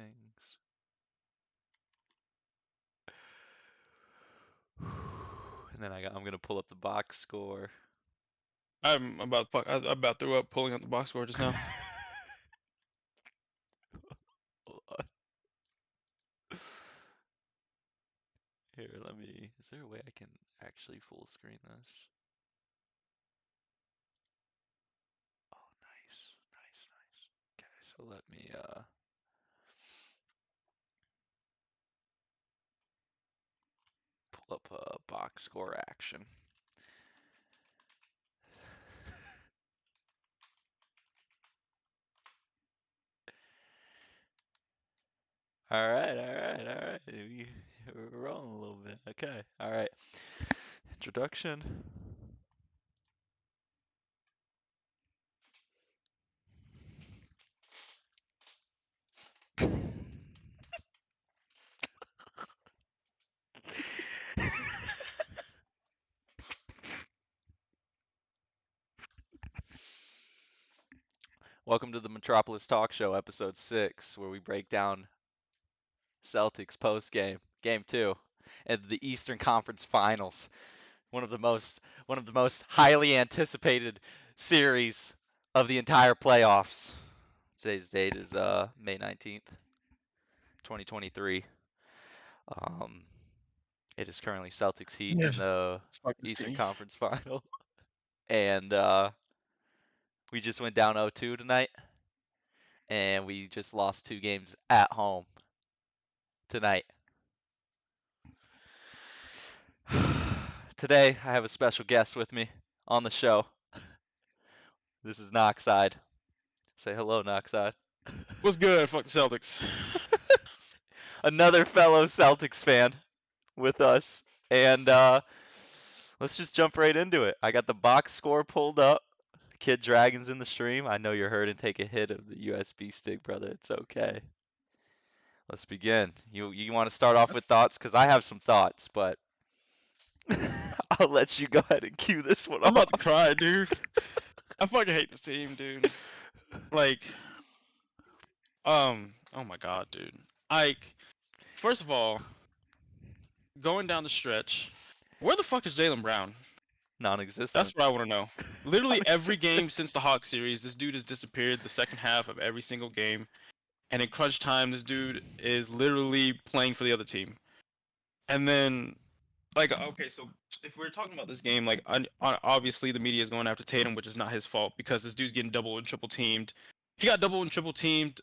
things. And then I'm gonna pull up the box score. I'm about I about threw up pulling up the box score just now. Hold on. Here, let me. Is there a way I can actually full screen this? Oh, nice, nice, nice. Okay, so let me pull up a box score action. All right, all right, all right. We're rolling a little bit. Okay, all right. Introduction. Welcome to the Metropolis Talk Show, episode 6, where we break down Celtics post game, game 2, and the Eastern Conference Finals. One of the most highly anticipated series of the entire playoffs. Today's date is May 19th, 2023. Um, it is currently Celtics Heat Yeah. in the Fuck this Eastern team. Conference Final, and we just went down 0-2 tonight, and we just lost 2 games at home tonight. Today, I have a special guest with me on the show. This is Knockside. Say hello, Knockside. What's good? Fuck the Celtics. Another fellow Celtics fan with us. And let's just jump right into it. I got the box score pulled up. Kid Dragons in the stream. I know you're hurt and take a hit of the USB stick, brother. It's okay. Let's begin. You want to start off with thoughts? Because I have some thoughts, but I'll let you go ahead and cue this one I'm about to off. cry, dude. I fucking hate this team, dude. Like, oh my god, dude. Like, first of all, going down the stretch, where the fuck is Jaylen Brown? Non-existent. That's what I want to know. Literally every Non-existent. game since the Hawks series, this dude has disappeared the second half of every single game. And in crunch time, this dude is literally playing for the other team. And then like okay, so if we're talking about this game, like obviously the media is going after Tatum, which is not his fault because this dude's getting double and triple teamed. He got double and triple teamed,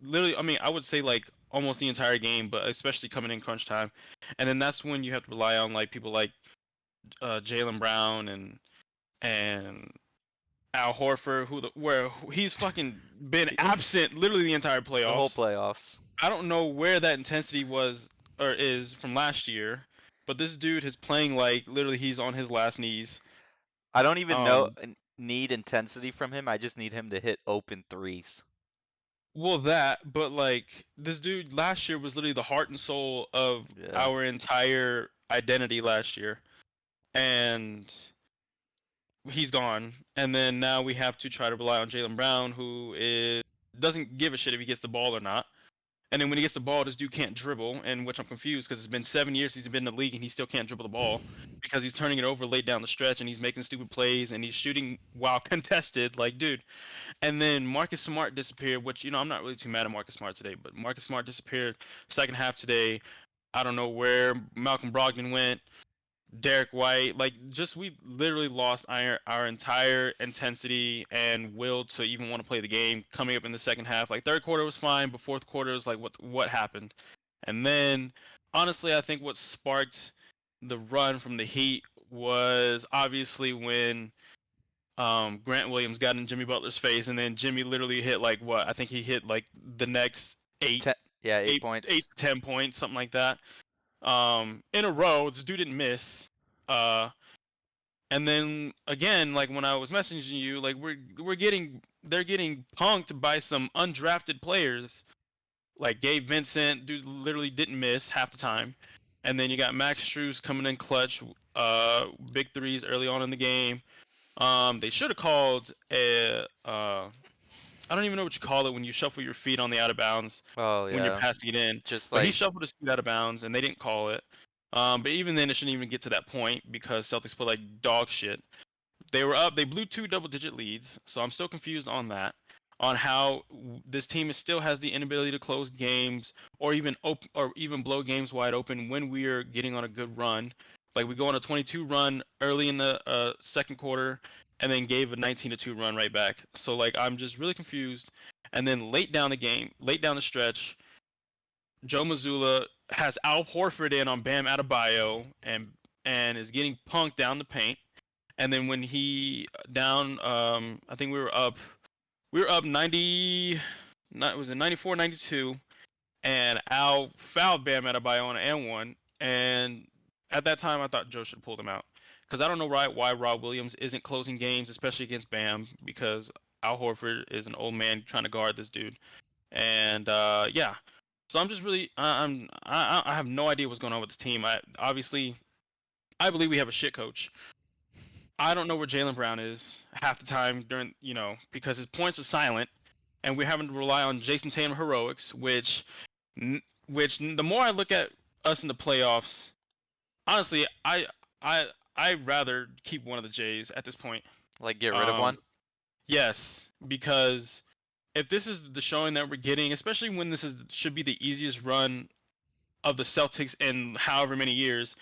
literally. I mean, I would say like almost the entire game, but especially coming in crunch time, and then that's when you have to rely on like people like Jaylen Brown and Al Horford, where he's fucking been absent literally the entire The whole playoffs. playoffs. I don't know where that intensity was or is from last year, but this dude is playing like literally he's on his last knees. I don't even know Um, need intensity from him. I just need him to hit open threes. well that, but like this dude last year was literally the heart and soul of Yeah. our entire identity last year, and he's gone. And then now we have to try to rely on Jaylen Brown, who is doesn't give a shit if he gets the ball or not. And then when he gets the ball, this dude can't dribble, and which I'm confused because it's been 7 years he's been in the league and he still can't dribble the ball because he's turning it over late down the stretch and he's making stupid plays and he's shooting while contested. Like, dude. And then Marcus Smart disappeared, which I'm not really too mad at Marcus Smart today, but Marcus Smart disappeared second half today. I don't know where Malcolm Brogdon went. Derek White, like just we literally lost our entire intensity and will to even want to play the game coming up in the second half. Like third quarter was fine, but fourth quarter was like what happened? And then honestly, I think what sparked the run from the Heat was obviously when Grant Williams got in Jimmy Butler's face, and then Jimmy literally hit like what I think he hit like the next eight, Yeah, eight eight, points. 8 to 10 points, something like that in a row. This dude didn't miss. Uh, and then again, like when I was messaging you, like they're getting punked by some undrafted players. Like Gabe Vincent, dude literally didn't miss half the time. And then you got Max Strus coming in clutch, big threes early on in the game. They should have called I don't even know what you call it when you shuffle your feet on the out of bounds Oh when you're yeah, passing it in. just But he like shuffled his feet out of bounds, and they didn't call it. But even then, it shouldn't even get to that point because Celtics played like dog shit. They were up. They blew two double-digit leads, so I'm still confused on that, on how this team still has the inability to close games or even or even blow games wide open when we are getting on a good run. Like we go on a 22 run early in the second quarter, and then gave a 19-2 run right back. So like I'm just really confused. And then late down the game, late down the stretch, Joe Mazzulla has Al Horford in on Bam Adebayo and is getting punked down the paint. And then when he down, I think we were up 90, was it 94, 92, and Al fouled Bam Adebayo on an and one. And at that time, I thought Joe should have pulled him out because I don't know why Rob Williams isn't closing games, especially against Bam, because Al Horford is an old man trying to guard this dude. And yeah, so I'm just really I have no idea what's going on with the team. I believe we have a shit coach. I don't know where Jalen Brown is half the time during, because his points are silent, and we're having to rely on Jason Tatum heroics, which the more I look at us in the playoffs, honestly, I I'd rather keep one of the Jays at this point. like get rid of Um, one. yes, because if this is the showing that we're getting, especially when this should be the easiest run of the Celtics in however many years,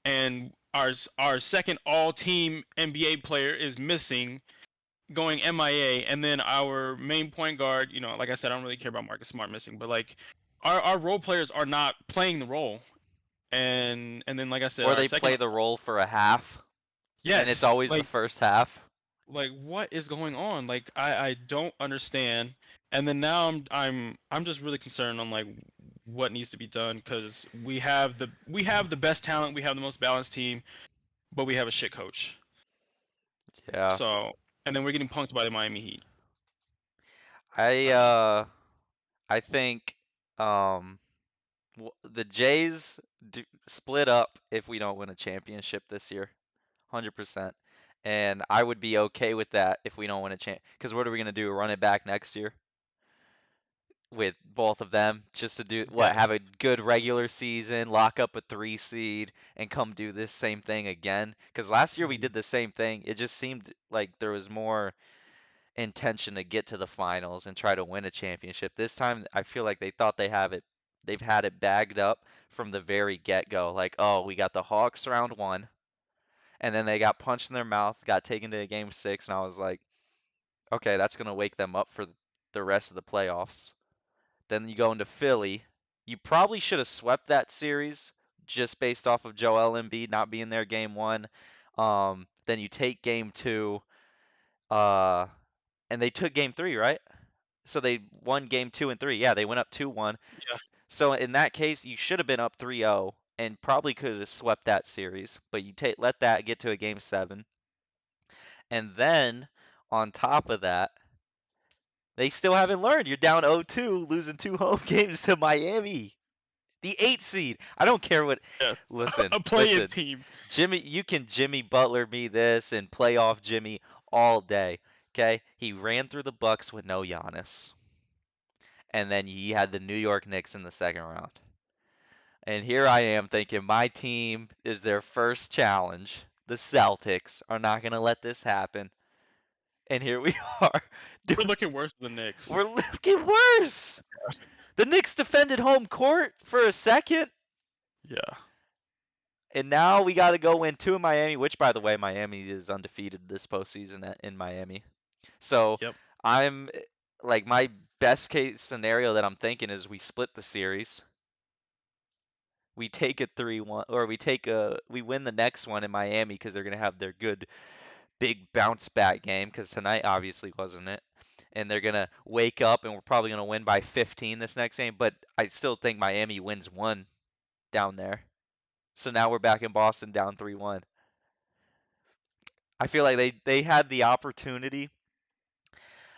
and our second all-team NBA player is missing, going MIA, and then our main point guard, like I said, I don't really care about Marcus Smart missing, but like our role players are not playing the role, and then like I said, Or our they second, play the role for a half, and it's yes, always the first half. like what is going on? Like I don't understand. And then now I'm just really concerned on like what needs to be done because we have the best talent, we have the most balanced team, but we have a shit coach. Yeah. So and then we're getting punked by the Miami Heat. I I mean, uh I think um the Jays split up if we don't win a championship this year. 100%. And I would be okay with that if we don't win a champ. Because what are we going to do? Run it back next year with both of them just to do what? yes. Have a good regular season, lock up a 3 seed, and come do this same thing again? Because last year we Mhm. did the same thing. It just seemed like there was more intention to get to the finals and try to win a championship. This time I feel like they thought they've had it bagged up from the very get-go. Like, oh, we got the Hawks round one, and then they got punched in their mouth, got taken to a game six, and I was like, okay, that's gonna wake them up for the rest of the playoffs. Then you go into Philly. You probably should have swept that series just based off of Joel Embiid not being there game one. Then you take game two, uh, and they took game three, right? So they won game two and three. Yeah, they went up 2-1. Yeah. So in that case, you should have been up 3-0 and probably could have swept that series. But you let that get to a game seven. And then on top of that, they still haven't learned. You're down 0-2, losing two home games to Miami, the 8 seed. I don't care what. Yes. Listen, A play-in listen. team. Jimmy, you can Jimmy Butler me this and playoff Jimmy all day. Okay? He ran through the Bucks with no Giannis. And then he had the New York Knicks in the second round. And here I am thinking my team is their first challenge. The Celtics are not going to let this happen. And here we are. We're looking worse than the Knicks. We're looking worse. The Knicks defended home court for a second, Yeah. and now we got to go win two in Miami, which, by the way, Miami is undefeated this postseason in Miami. So Yep. I'm like, my best case scenario that I'm thinking is we split the series. We take a 3-1, or we win the next one in Miami because they're gonna have their good big bounce back game because tonight obviously wasn't it, and they're gonna wake up and we're probably gonna win by 15 this next game. But I still think Miami wins one down there. So now we're back in Boston down 3-1. I feel like they had the opportunity,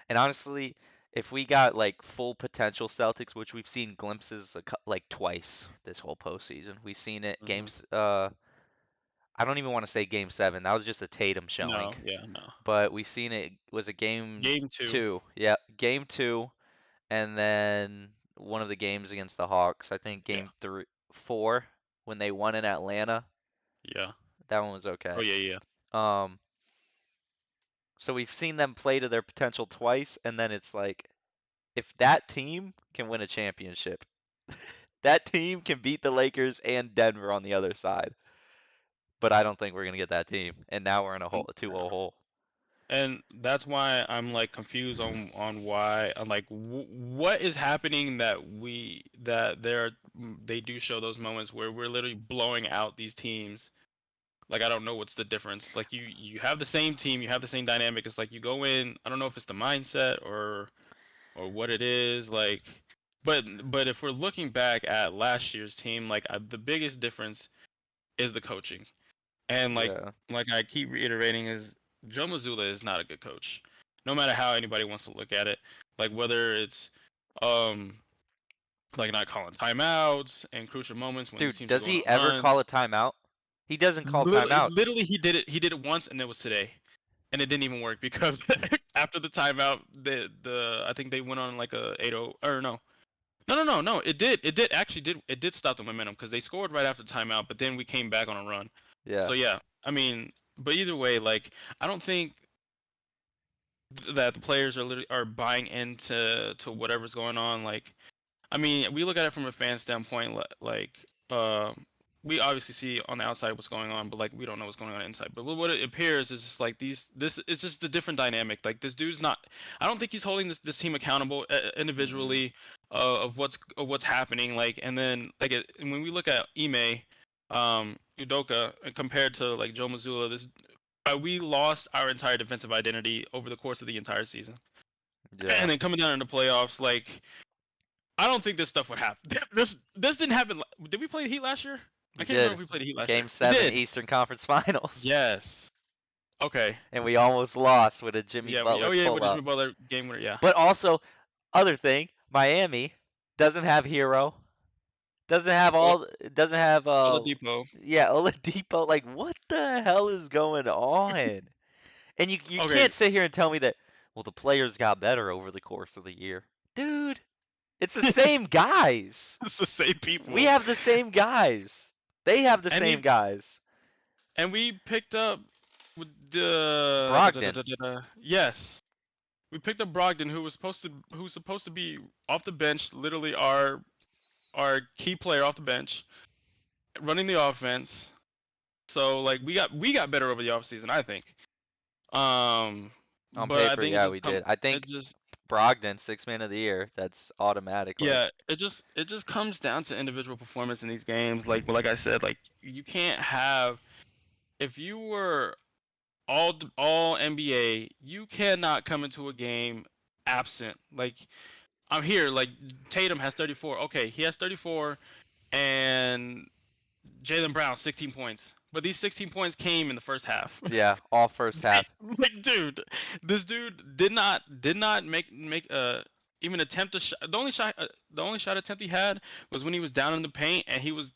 and honestly, if we got like full potential Celtics, which we've seen glimpses like twice this whole postseason, we've seen it Hmm. games I don't even want to say game 7. That was just a Tatum showing. No, yeah, no. But we've seen it was a game Game two, 2. Yeah, game 2 and then one of the games against the Hawks. I think yeah, game 3 4 when they won in Atlanta. yeah. That one was Oh okay. yeah, yeah. Um so we've seen them play to their potential twice and then it's like if that team can win a championship, that team can beat the Lakers and Denver on the other side. But I don't think we're gonna get that team. And now we're in a 2-0 hole. And that's why I'm like confused on why I'm like what is happening that they do show those moments where we're literally blowing out these teams. Like I don't know what's the difference. Like you have the same team, you have the same dynamic. It's like you go in, I don't know if it's the mindset or what it is like, but if we're looking back at last year's team, like the biggest difference is the coaching. And Yeah. like I keep reiterating is Joe Mazzulla is not a good coach. No matter how anybody wants to look at it. Like whether it's um like not calling timeouts and crucial moments when these Dude, teams are does going he on ever runs. call a timeout? He doesn't call Literally, timeouts. literally he did it once and it was today. And it didn't even work because after the timeout the I think they went on like a 8-0 or no. No. It did stop the momentum because they scored right after the timeout, but then we came back on a run. Yeah. So yeah, I mean, but either way, like I don't think that the players are literally are buying into whatever's going on. Like I mean, we look at it from a fan standpoint, like we obviously see on the outside what's going on, but like we don't know what's going on inside. But what it appears is just like this is just a different dynamic. Like this dude's not. I don't think he's holding this team accountable Mm-mm. individually of what's happening. Like and then and when we look at Ime, Udoka compared to like Joe Mazzulla, this we lost our entire defensive identity over the course of the entire season. Yeah. And then coming down into playoffs, like I don't think this stuff would happen. This didn't happen. Did we play the Heat last year? I We can't remember did. if we played the Heat last year. Game We 7 did. Eastern Conference Finals. Yes. Okay. And we almost lost with a Jimmy Yeah. We. Oh Butler yeah. With pull Jimmy up. Butler game winner. Yeah. But also, other thing, Miami doesn't have Hero. Doesn't have Ola, all doesn't have Oladipo. yeah, Oladipo. Like what the hell is going on? And you Okay. can't sit here and tell me that well the players got better over the course of the year. Dude, it's the it's same guys. the same We people. have the same guys. They have the And same we guys. picked up with the Brogdon yes. We picked up Brogdon, who's supposed to be off the bench, literally our key player off the bench, running the offense. So like we got better over the offseason, I think. Um, on but I paper, think it yeah, just we did. I it think just Brogdon, 6 man of the year. That's automatic. Like, yeah, it just comes down to individual performance in these games. Like I said, like you can't have if you were all NBA, you cannot come into a game absent. Like I'm here, like Tatum has 34. Okay, he has 34, and Jalen Brown 16 points. But these 16 points came in the first half. yeah, all first half. Like, dude, this dude did not make even attempt a shot. The only shot attempt he had was when he was down in the paint and he was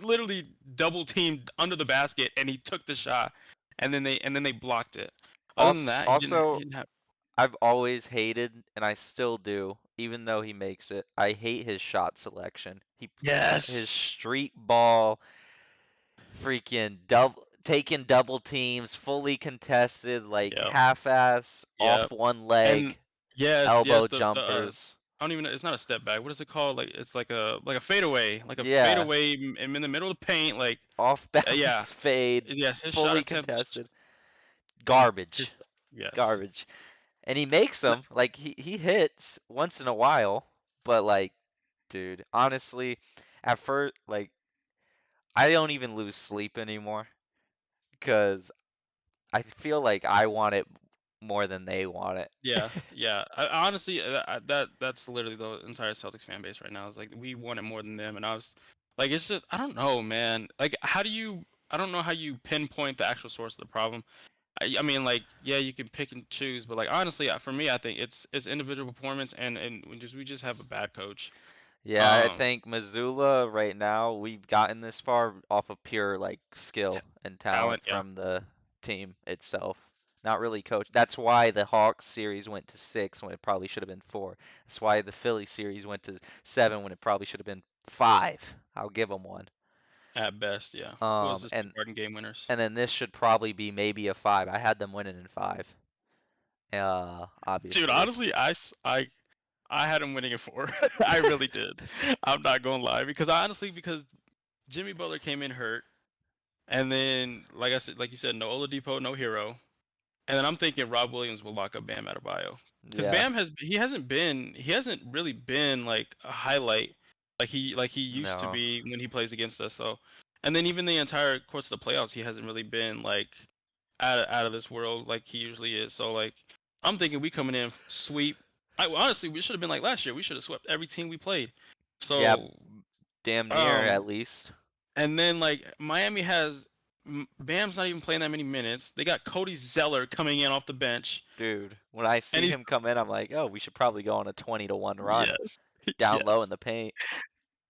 literally double teamed under the basket and he took the shot and then they blocked it. Other than Also, that, he didn't he also, didn't have. I've always hated, and I still do, even though he makes it. I hate his shot selection. His Yes. street ball, freaking double taking double teams, fully contested, like Yep. half-ass off Yep. one And leg, yes, elbow the jumpers. I don't even know. It's not a step back. What is it called? Like it's like a fadeaway, Yeah, in the middle of the paint. Like off yeah, balance fade, yes, his shot fully attempt. contested. His, Garbage. yes. Garbage. And he makes And them. Like he hits once in a while, but like, dude, honestly, at first, like, I don't even lose sleep anymore because I feel like I want it more than they want it. yeah, yeah. Honestly, that's literally the entire Celtics fan base right now. Is like we want it more than them, and I was like, it's just I don't know, man. Like, how do you? I don't know how you pinpoint the actual source of the problem. I mean, like, yeah, you can pick and choose, but like honestly, for me, I think it's individual performance, and we just have a bad coach. Yeah, I Um, think Missoula right now, we've gotten this far off of pure like t- skill and talent talent, yeah, from the team itself. Not really coach. That's why the Hawks series went to 6 when it probably should have been 4. That's why the Philly series went to 7 when it probably should have been 5. I'll give them one. at best, yeah. Was Um, the and starting game winners. and then this should probably be maybe a 5. I had them winning in 5. Dude, Obviously. honestly, I had him winning it 4. I really did. I'm not gonna lie because Jimmy Butler came in hurt, and then like I said, like you said, no Oladipo, no Hero, and then I'm thinking Rob Williams will lock up Bam Adebayo because Yeah. He hasn't really been like a highlight like he used to No. be when he plays against us. So, and then even the entire course of the playoffs, he hasn't really been like out of this world like he usually is. So like I'm thinking we coming in sweep. Honestly, we should have been like last year. We should have swept every team we played. Yeah, So damn near at um, least. and then like Miami has Bam's not even playing that many minutes. They got Cody Zeller coming in off the bench, Dude, when I and see he's him come in, I'm like, oh, we should probably go on a 20-1 run yes, down low yes. in the paint.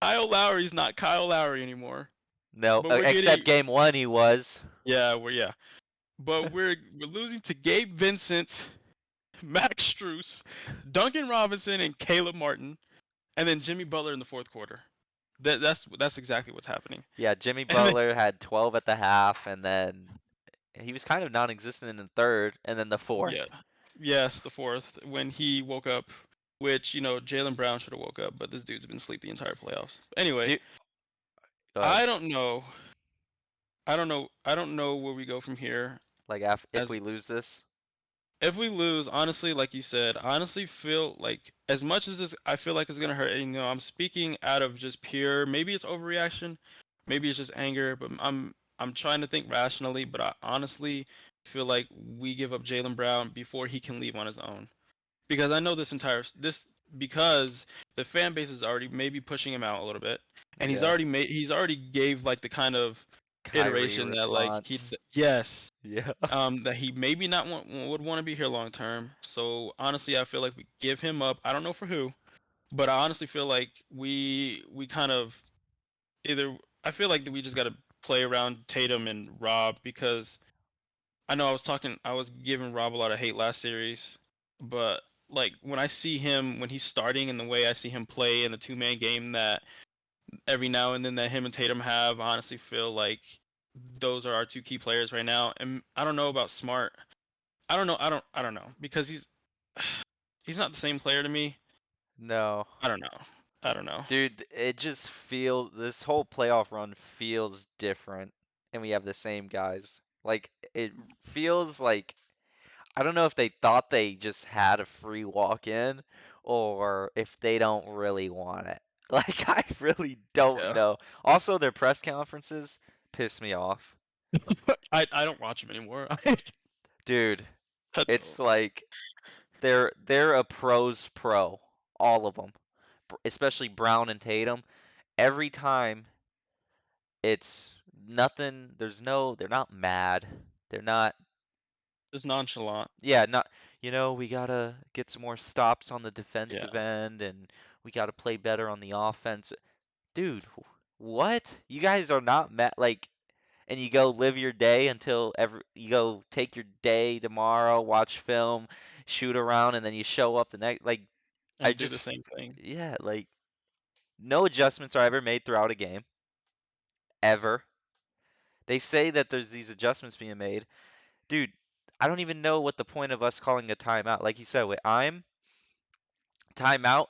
Kyle Lowry's not Kyle Lowry anymore, No, but we're except getting game one he was. yeah, but we're losing to Gabe Vincent, Max Struess, Duncan Robinson, and Caleb Martin, and then Jimmy Butler in the fourth quarter. That's exactly what's happening. Yeah, Jimmy And then Butler had 12 at the half, and then he was kind of non-existent in the third, and then the fourth. yeah, yes, the fourth when he woke up, which Jalen Brown should have woke up, but this dude's been asleep the entire playoffs. Anyway, Dude, go ahead. I don't know. I don't know where we go from here. Like, if As we lose this, if we lose, honestly, like you said, honestly feel like as much as this, I feel like it's gonna hurt. And, I'm speaking out of just pure. Maybe it's overreaction, maybe it's just anger, but I'm trying to think rationally. But I honestly feel like we give up Jalen Brown before he can leave on his own because I know this because the fan base is already maybe pushing him out a little bit, and yeah. he's already gave like the kind of Kyrie iteration that like response. yes Yeah. that he maybe not would want to be here long term. So honestly, I feel like we give him up. I don't know for who, but I honestly feel like we kind of either I feel like we just got to play around Tatum and Rob because I was giving Rob a lot of hate last series, but like when I see him when he's starting and the way I see him play in the two-man game that every now and then that him and Tatum have, I honestly feel like those are our two key players right now. And I don't know about Smart. I don't know. I don't know because he's not the same player to me. No. I don't know. I don't know. Dude, it just feels this whole playoff run feels different, and we have the same guys. Like it feels like I don't know if they thought they just had a free walk in or if they don't really want it. Like I really don't Yeah. know. Also, their press conferences piss me off. I don't watch him anymore. I Dude, it's don't. like they're a pro's pro, all of them, especially Brown and Tatum. Every time it's nothing, they're not mad. They're not, Just nonchalant. yeah, not, we gotta get some more stops on the Yeah. defensive end and we gotta play better on the offense. Dude, what? You guys are not mad, like, and you go live your day until you go take your day tomorrow, watch film, shoot around, and then you show up the next, like, I And do the just, same thing. yeah, like, no adjustments are ever made throughout a game, ever. They say that there's these adjustments being made. Dude, I don't even know what the point of us calling a timeout. Like you said, with I'm timeout,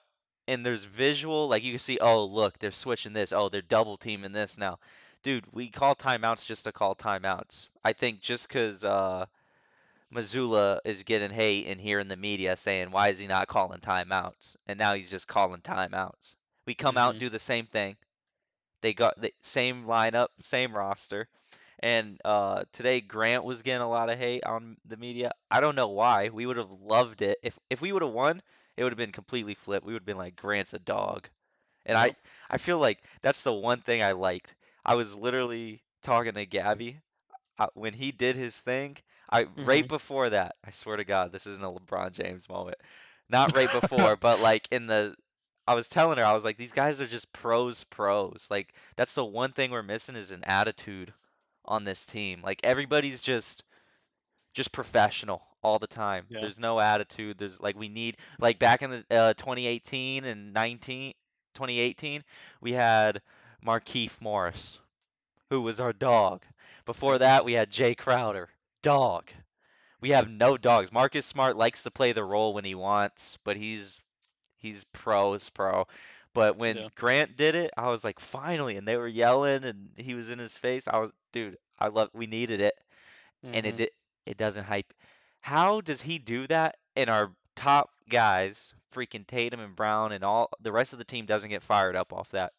and there's visual, like you can see, oh look, they're switching this. Oh, they're double teaming this now. Dude, we call timeouts just to call timeouts. I think just because Missoula is getting hate and here in the media saying, why is he not calling timeouts? And now he's just calling timeouts. We come out, Mhm. do the same thing. They got the same lineup, same roster. And today Grant was getting a lot of hate on the media. I don't know why. We would have loved it if we would have won. It would have been completely flipped. We would have been like Grant's a dog. And I Yep. I feel like that's the one thing I liked. I was literally talking to Gabby when he did his thing. I right Mhm. before that. I swear to God, this isn't a LeBron James moment. Not right before, but like in the I was telling her, I was like, these guys are just pros. Like that's the one thing we're missing is an attitude on this team. Like everybody's just professional all the time. Yeah. There's no attitude. There's like we need like back in the 2018 and 2018, we had Markeith Morris, who was our dog. Before Yep. that, we had Jay Crowder, dog. We have no dogs. Marcus Smart likes to play the role when he wants, but he's pro. But when Yeah. Grant did it, I was like, finally, and they were yelling and he was in his face. I was, dude, we needed it and Mhm. it doesn't hype. How does he do that and our top guys, freaking Tatum and Brown and all the rest of the team doesn't get fired up off that?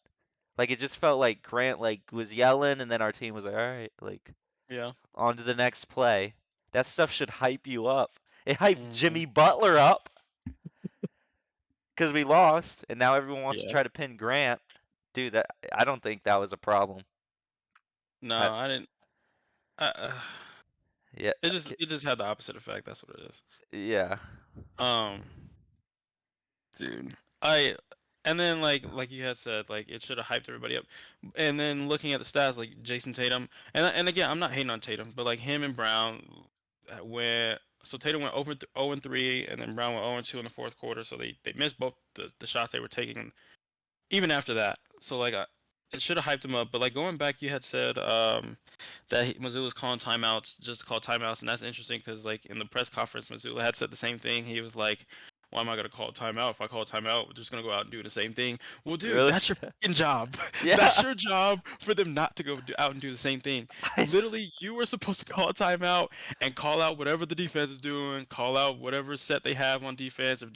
Like it just felt like Grant like was yelling and then our team was like, "All right, like Yeah. on to the next play." That stuff should hype you up. It hyped Mhm. Jimmy Butler up because we lost and now everyone wants to Yeah. try to pin Grant. Dude, that I don't think that was a problem. No, I, I didn't. yeah, It just had the opposite effect. That's what it is. yeah, Um, dude, I and then like you had said, like it should have hyped everybody up. And then looking at the stats, like Jason Tatum, and again, I'm not hating on Tatum, but like him and Brown went. So Tatum went over 0 and 3, and then Brown went 0 and 2 in the fourth quarter. So they missed both the shots they were taking even after that. So like it should have hyped him up. But like going back, you had said that Missoula was calling timeouts just to call timeouts, and that's interesting because like in the press conference, Missoula had said the same thing. He was like, "Why am I gonna call a timeout? If I call a timeout, we're just gonna go out and do the same thing." Well, dude, really, that's your fucking job. That's yeah. your job for them not to out and do the same thing. Literally, you were supposed to call a timeout and call out whatever the defense is doing, call out whatever set they have on defense. If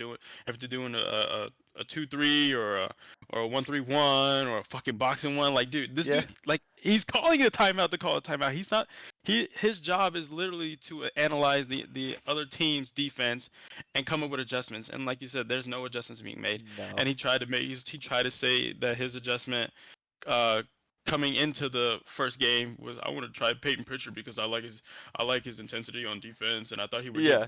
they're doing a 2-3 or a 1-3-1 or a fucking boxing one. Like, dude, this Yeah, dude, like, he's calling a timeout to call a timeout. He's not. His job is literally to analyze the other team's defense and come up with adjustments. And like you said, there's no adjustments being made. no. And he tried to say that his adjustment uh coming into the first game was I want to try Peyton Pritchard because I like his intensity on defense and I thought he would Yeah,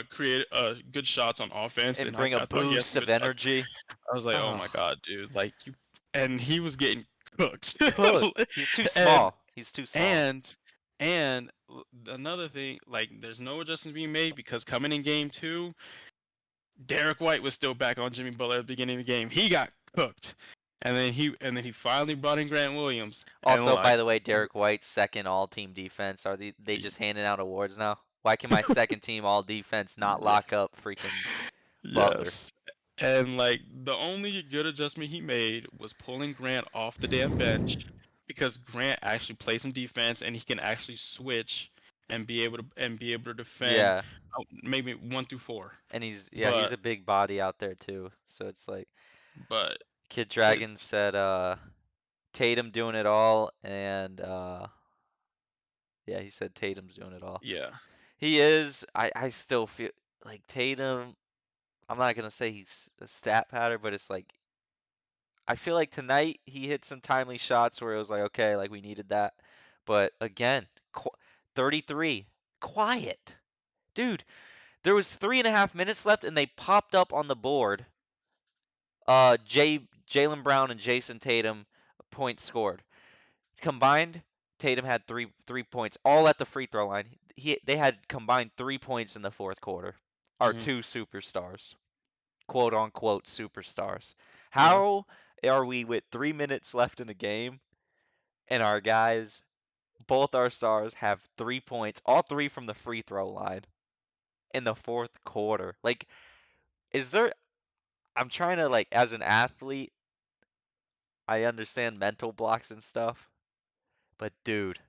create good shots on offense and and bring a I thought he had boost some of good shots. energy. I was like, oh Oh, my god, dude, like you, and he was getting cooked. cook. He's too and small. He's too small. and another thing, like there's no adjustments being made because coming in game two, Derek White was still back on Jimmy Butler at the beginning of the game. He got cooked, and then he finally brought in Grant Williams, and Also, like, by the way, Derek White's second all-team defense. Are they just handing out awards now? Why can my second team all defense not lock yes, up freaking Butler? yes. And like the only good adjustment he made was pulling Grant off the damn bench because Grant actually plays some defense and he can actually switch and be able to defend Yeah, maybe 1 through 4. and he's But a big body out there too. So it's like but Kid his Dragon said Tatum doing it all and yeah, he said Tatum's doing it all. yeah. He is. I still feel like Tatum, I'm not gonna say he's a stat pattern, but it's like I feel like tonight he hit some timely shots where it was like, okay, like we needed that. But again, 33, quiet. Dude, there was 3.5 minutes left and they popped up on the board. Jalen Brown and Jason Tatum points scored. Combined, Tatum had three points, all at the free throw line. They had combined 3 points in the fourth quarter. Our Hmm. two superstars, quote unquote superstars. Yeah. How are we with 3 minutes left in the game and our guys, both our stars, have 3 points, all three from the free throw line in the fourth quarter? Like, is there? I'm trying to like, as an athlete, I understand mental blocks and stuff, but dude,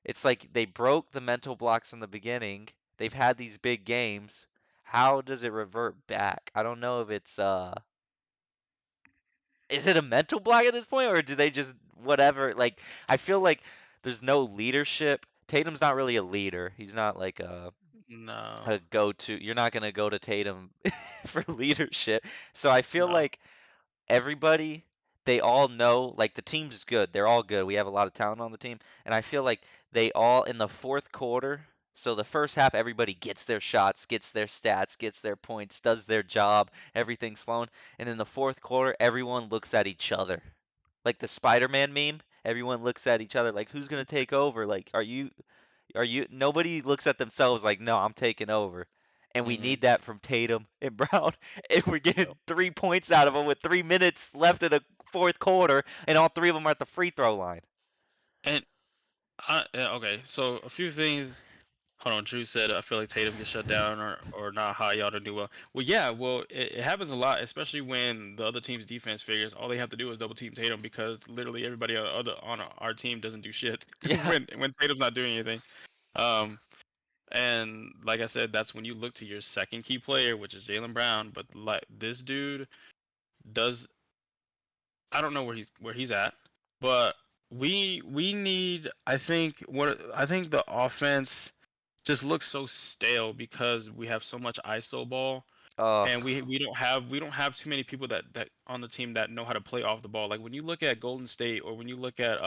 it's like they broke the mental blocks in the beginning. They've had these big games. How does it revert back? I don't know if it's is it a mental block at this point or do they just whatever like I feel like there's no leadership. Tatum's not really a leader. He's not like No. a go-to. You're not going to go to Tatum for leadership. So I feel No. like everybody they all know like the team's good. They're all good. We have a lot of talent on the team and I feel like they all in the fourth quarter. So the first half, everybody gets their shots, gets their stats, gets their points, does their job, everything's flowing. And in the fourth quarter, everyone looks at each other. Like the Spider-Man meme, everyone looks at each other like, who's gonna take over? Like, are you? Nobody looks at themselves like, no, I'm taking over. And we Hmm. need that from Tatum and Brown. And we're Yep. getting 3 points out of them with 3 minutes left in the fourth quarter, and all three of them are at the free throw line. And yeah, okay, so a few things. Hold on, Drew said I feel like Tatum gets shut down or not high. Y'all don't do well. Well, yeah, well it happens a lot, especially when the other team's defense figures all they have to do is double team Tatum because literally everybody on our team doesn't do shit Yeah. when Tatum's not doing anything. Um, and like I said, that's when you look to your second key player, which is Jalen Brown. But like this dude does, I don't know where he's at, but we need. I think the offense just looks so stale because we have so much ISO ball, Oh, and we don't have too many people that on the team that know how to play off the ball. Like when you look at Golden State, or when you look at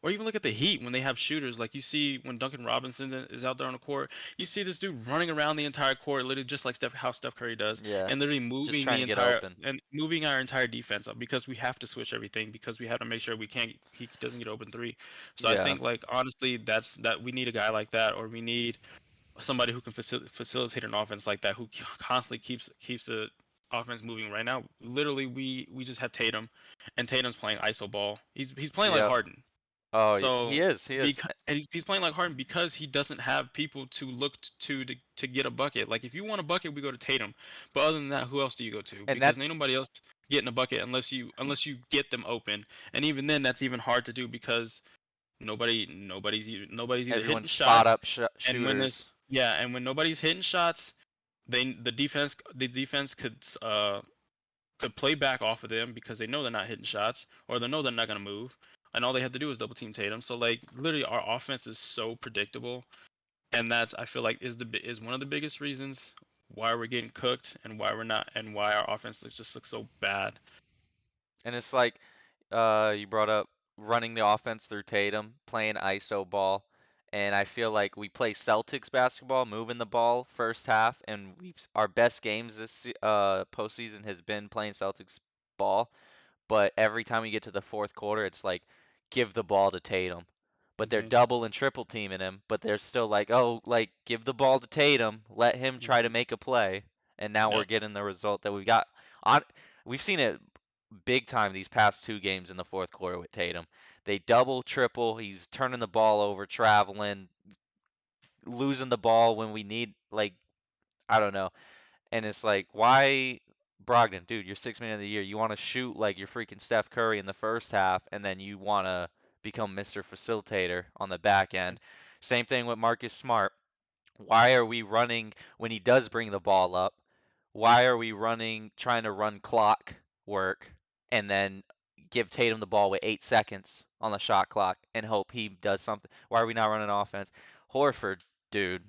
or even look at the Heat when they have shooters. Like you see when Duncan Robinson is out there on the court, you see this dude running around the entire court, literally just like how Steph Curry does, yeah. and literally Just moving trying the to get entire open. and moving our entire defense up because we have to switch everything because we have to make sure he doesn't get open three. So I Yeah. think like honestly that we need a guy like that, or we need somebody who can facilitate an offense like that, who constantly keeps the offense moving. Right now, literally, we just have Tatum, and Tatum's playing ISO ball. He's playing like Yep. Harden. Oh, he So is. He is. because and he's playing like Harden because he doesn't have people to look to get a bucket. Like if you want a bucket, we go to Tatum. But other than that, who else do you go to? And Because that ain't nobody else getting a bucket unless you get them open. And even then, that's even hard to do because nobody's either hitting everyone's spot shots, up and when this shooters. yeah, and when nobody's hitting shots, the defense could play back off of them because they know they're not hitting shots, or they know they're not gonna move, and all they have to do is double team Tatum. So like literally, our offense is so predictable, and that's I feel like is one of the biggest reasons why we're getting cooked and why we're not and why our offense just looks so bad. And it's like you brought up running the offense through Tatum, playing ISO ball, and I feel like we play Celtics basketball, moving the ball first half, and our best games this postseason has been playing Celtics ball. But every time we get to the fourth quarter, it's like give the ball to Tatum. But they're Hmm. double and triple teaming him, but they're still like, oh, like give the ball to Tatum, let him try to Hmm. make a play, and now we're Yep. getting the result that we got. On We've seen it big time these past two games in the fourth quarter with Tatum. They double, triple, he's turning the ball over, traveling, losing the ball when we need like I don't know. And it's like, why, Brogdon, dude, you're 6 man of the year. You want to shoot like you're freaking Steph Curry in the first half, and then you want to become Mr. Facilitator on the back end. Same thing with Marcus Smart. Why are we running when he does bring the ball up? Why are we running, trying to run clock work, and then give Tatum the ball with 8 seconds on the shot clock and hope he does something? Why are we not running offense? Horford, dude,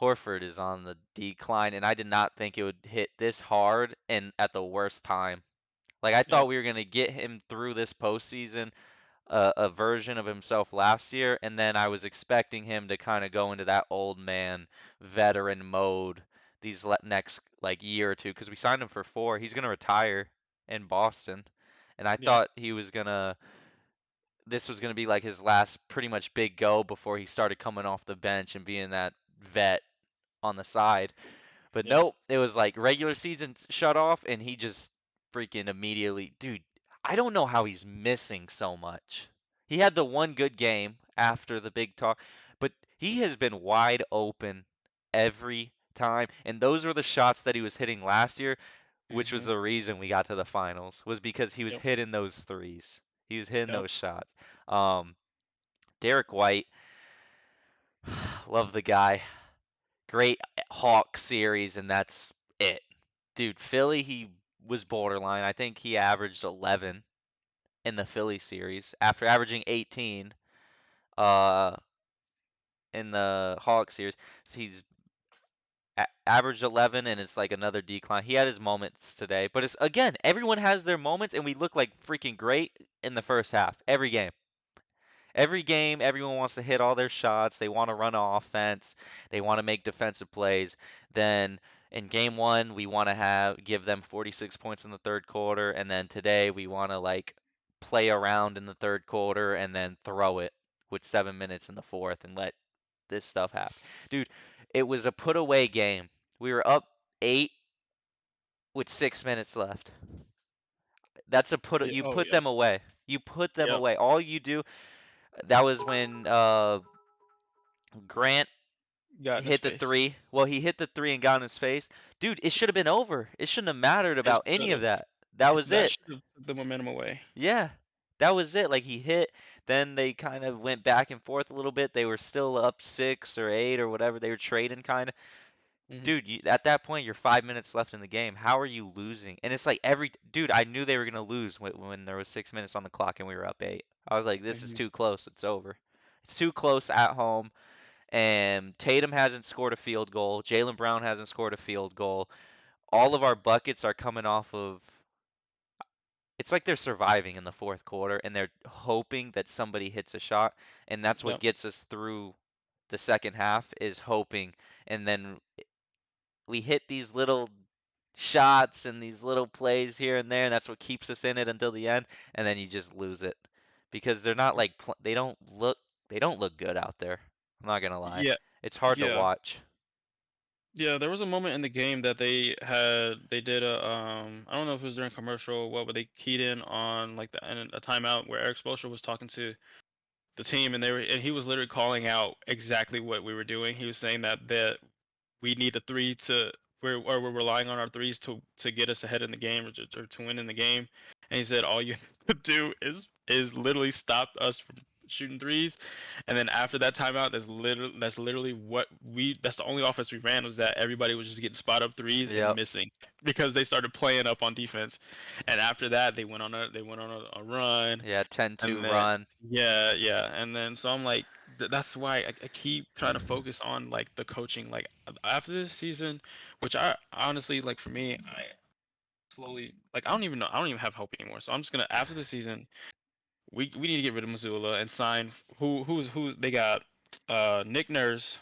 Horford is on the decline, and I did not think it would hit this hard and at the worst time. Like I thought Yep. we were gonna get him through this postseason, a version of himself last year, and then I was expecting him to kind of go into that old man veteran mode these next like year or two, because we signed him for 4. He's gonna retire in Boston, and I Yep. thought this was gonna be like his last pretty much big go before he started coming off the bench and being that vet on the side. But Yep. nope, it was like regular season shut off, and he just freaking immediately, dude. I don't know how he's missing so much. He had the one good game after the big talk, but he has been wide open every time. And those were the shots that he was hitting last year, which was Hmm. the reason we got to the finals, was because he was Yep. hitting those threes. He was hitting Yep. those shots. Um, Derek White, love the guy. Great Hawk series, and that's it. Dude, Philly, he was borderline. I think he averaged 11 in the Philly series after averaging 18 uh in the Hawk series. He's averaged 11, and it's like another decline. He had his moments today, but it's again, everyone has their moments, and we look like freaking great in the first half every game. Every game, everyone wants to hit all their shots. They want to run offense. They want to make defensive plays. Then in game one, we want to give them 46 points in the third quarter, and then today we want to like play around in the third quarter and then throw it with 7 minutes in the fourth and let this stuff happen. Dude, it was a put away game. We were up eight with 6 minutes left. That's a put. Yeah. You Oh put yeah. them away. You put them Yep. away. All you do. That was when Grant Got in his hit the face. three. Well, he hit the three and got in his face. Dude, it should have been over. It shouldn't have mattered It about any should of have. that. That was That it. should have took the momentum away. Yeah. That was it. Like he hit, then they kind of went back and forth a little bit. They were still up 6 or 8 or whatever. They were trading kind of. Hmm. Dude, at that point, you're 5 minutes left in the game. How are you losing? And it's like dude, I knew they were gonna lose when there was 6 minutes on the clock and we were up eight. I was like, this is Hmm. too close. It's over. It's too close at home. And Tatum hasn't scored a field goal. Jaylen Brown hasn't scored a field goal. All of our buckets are coming off of. It's like they're surviving in the fourth quarter and they're hoping that somebody hits a shot, and that's what Yep. gets us through the second half is hoping. And then we hit these little shots and these little plays here and there, and that's what keeps us in it until the end. And then you just lose it because they're not like they don't look good out there. I'm not gonna lie. Yeah. It's hard to Yeah. watch. Yeah, there was a moment in the game that they did a I don't know if it was during commercial or what, but they keyed in on like a timeout where Eric Spoelstra was talking to the team, and he was literally calling out exactly what we were doing. He was saying that we need a three to we're relying on our threes to get us ahead in the game, or to win in the game. And he said all you have to do is literally stop us from shooting threes. And then after that timeout, that's literally what we that's the only offense we ran, was that everybody was just getting spot up threes and Yep. missing because they started playing up on defense. And after that, they went on a run. Yeah, 10-2 And then run. yeah, yeah, and then so I'm like, that's why I keep trying to focus on like the coaching. Like after this season, which I honestly like, for me, I slowly, like, I don't even know, I don't even have hope anymore. So I'm just gonna, after the season, we need to get rid of Missoula and sign who's they got, Nick Nurse.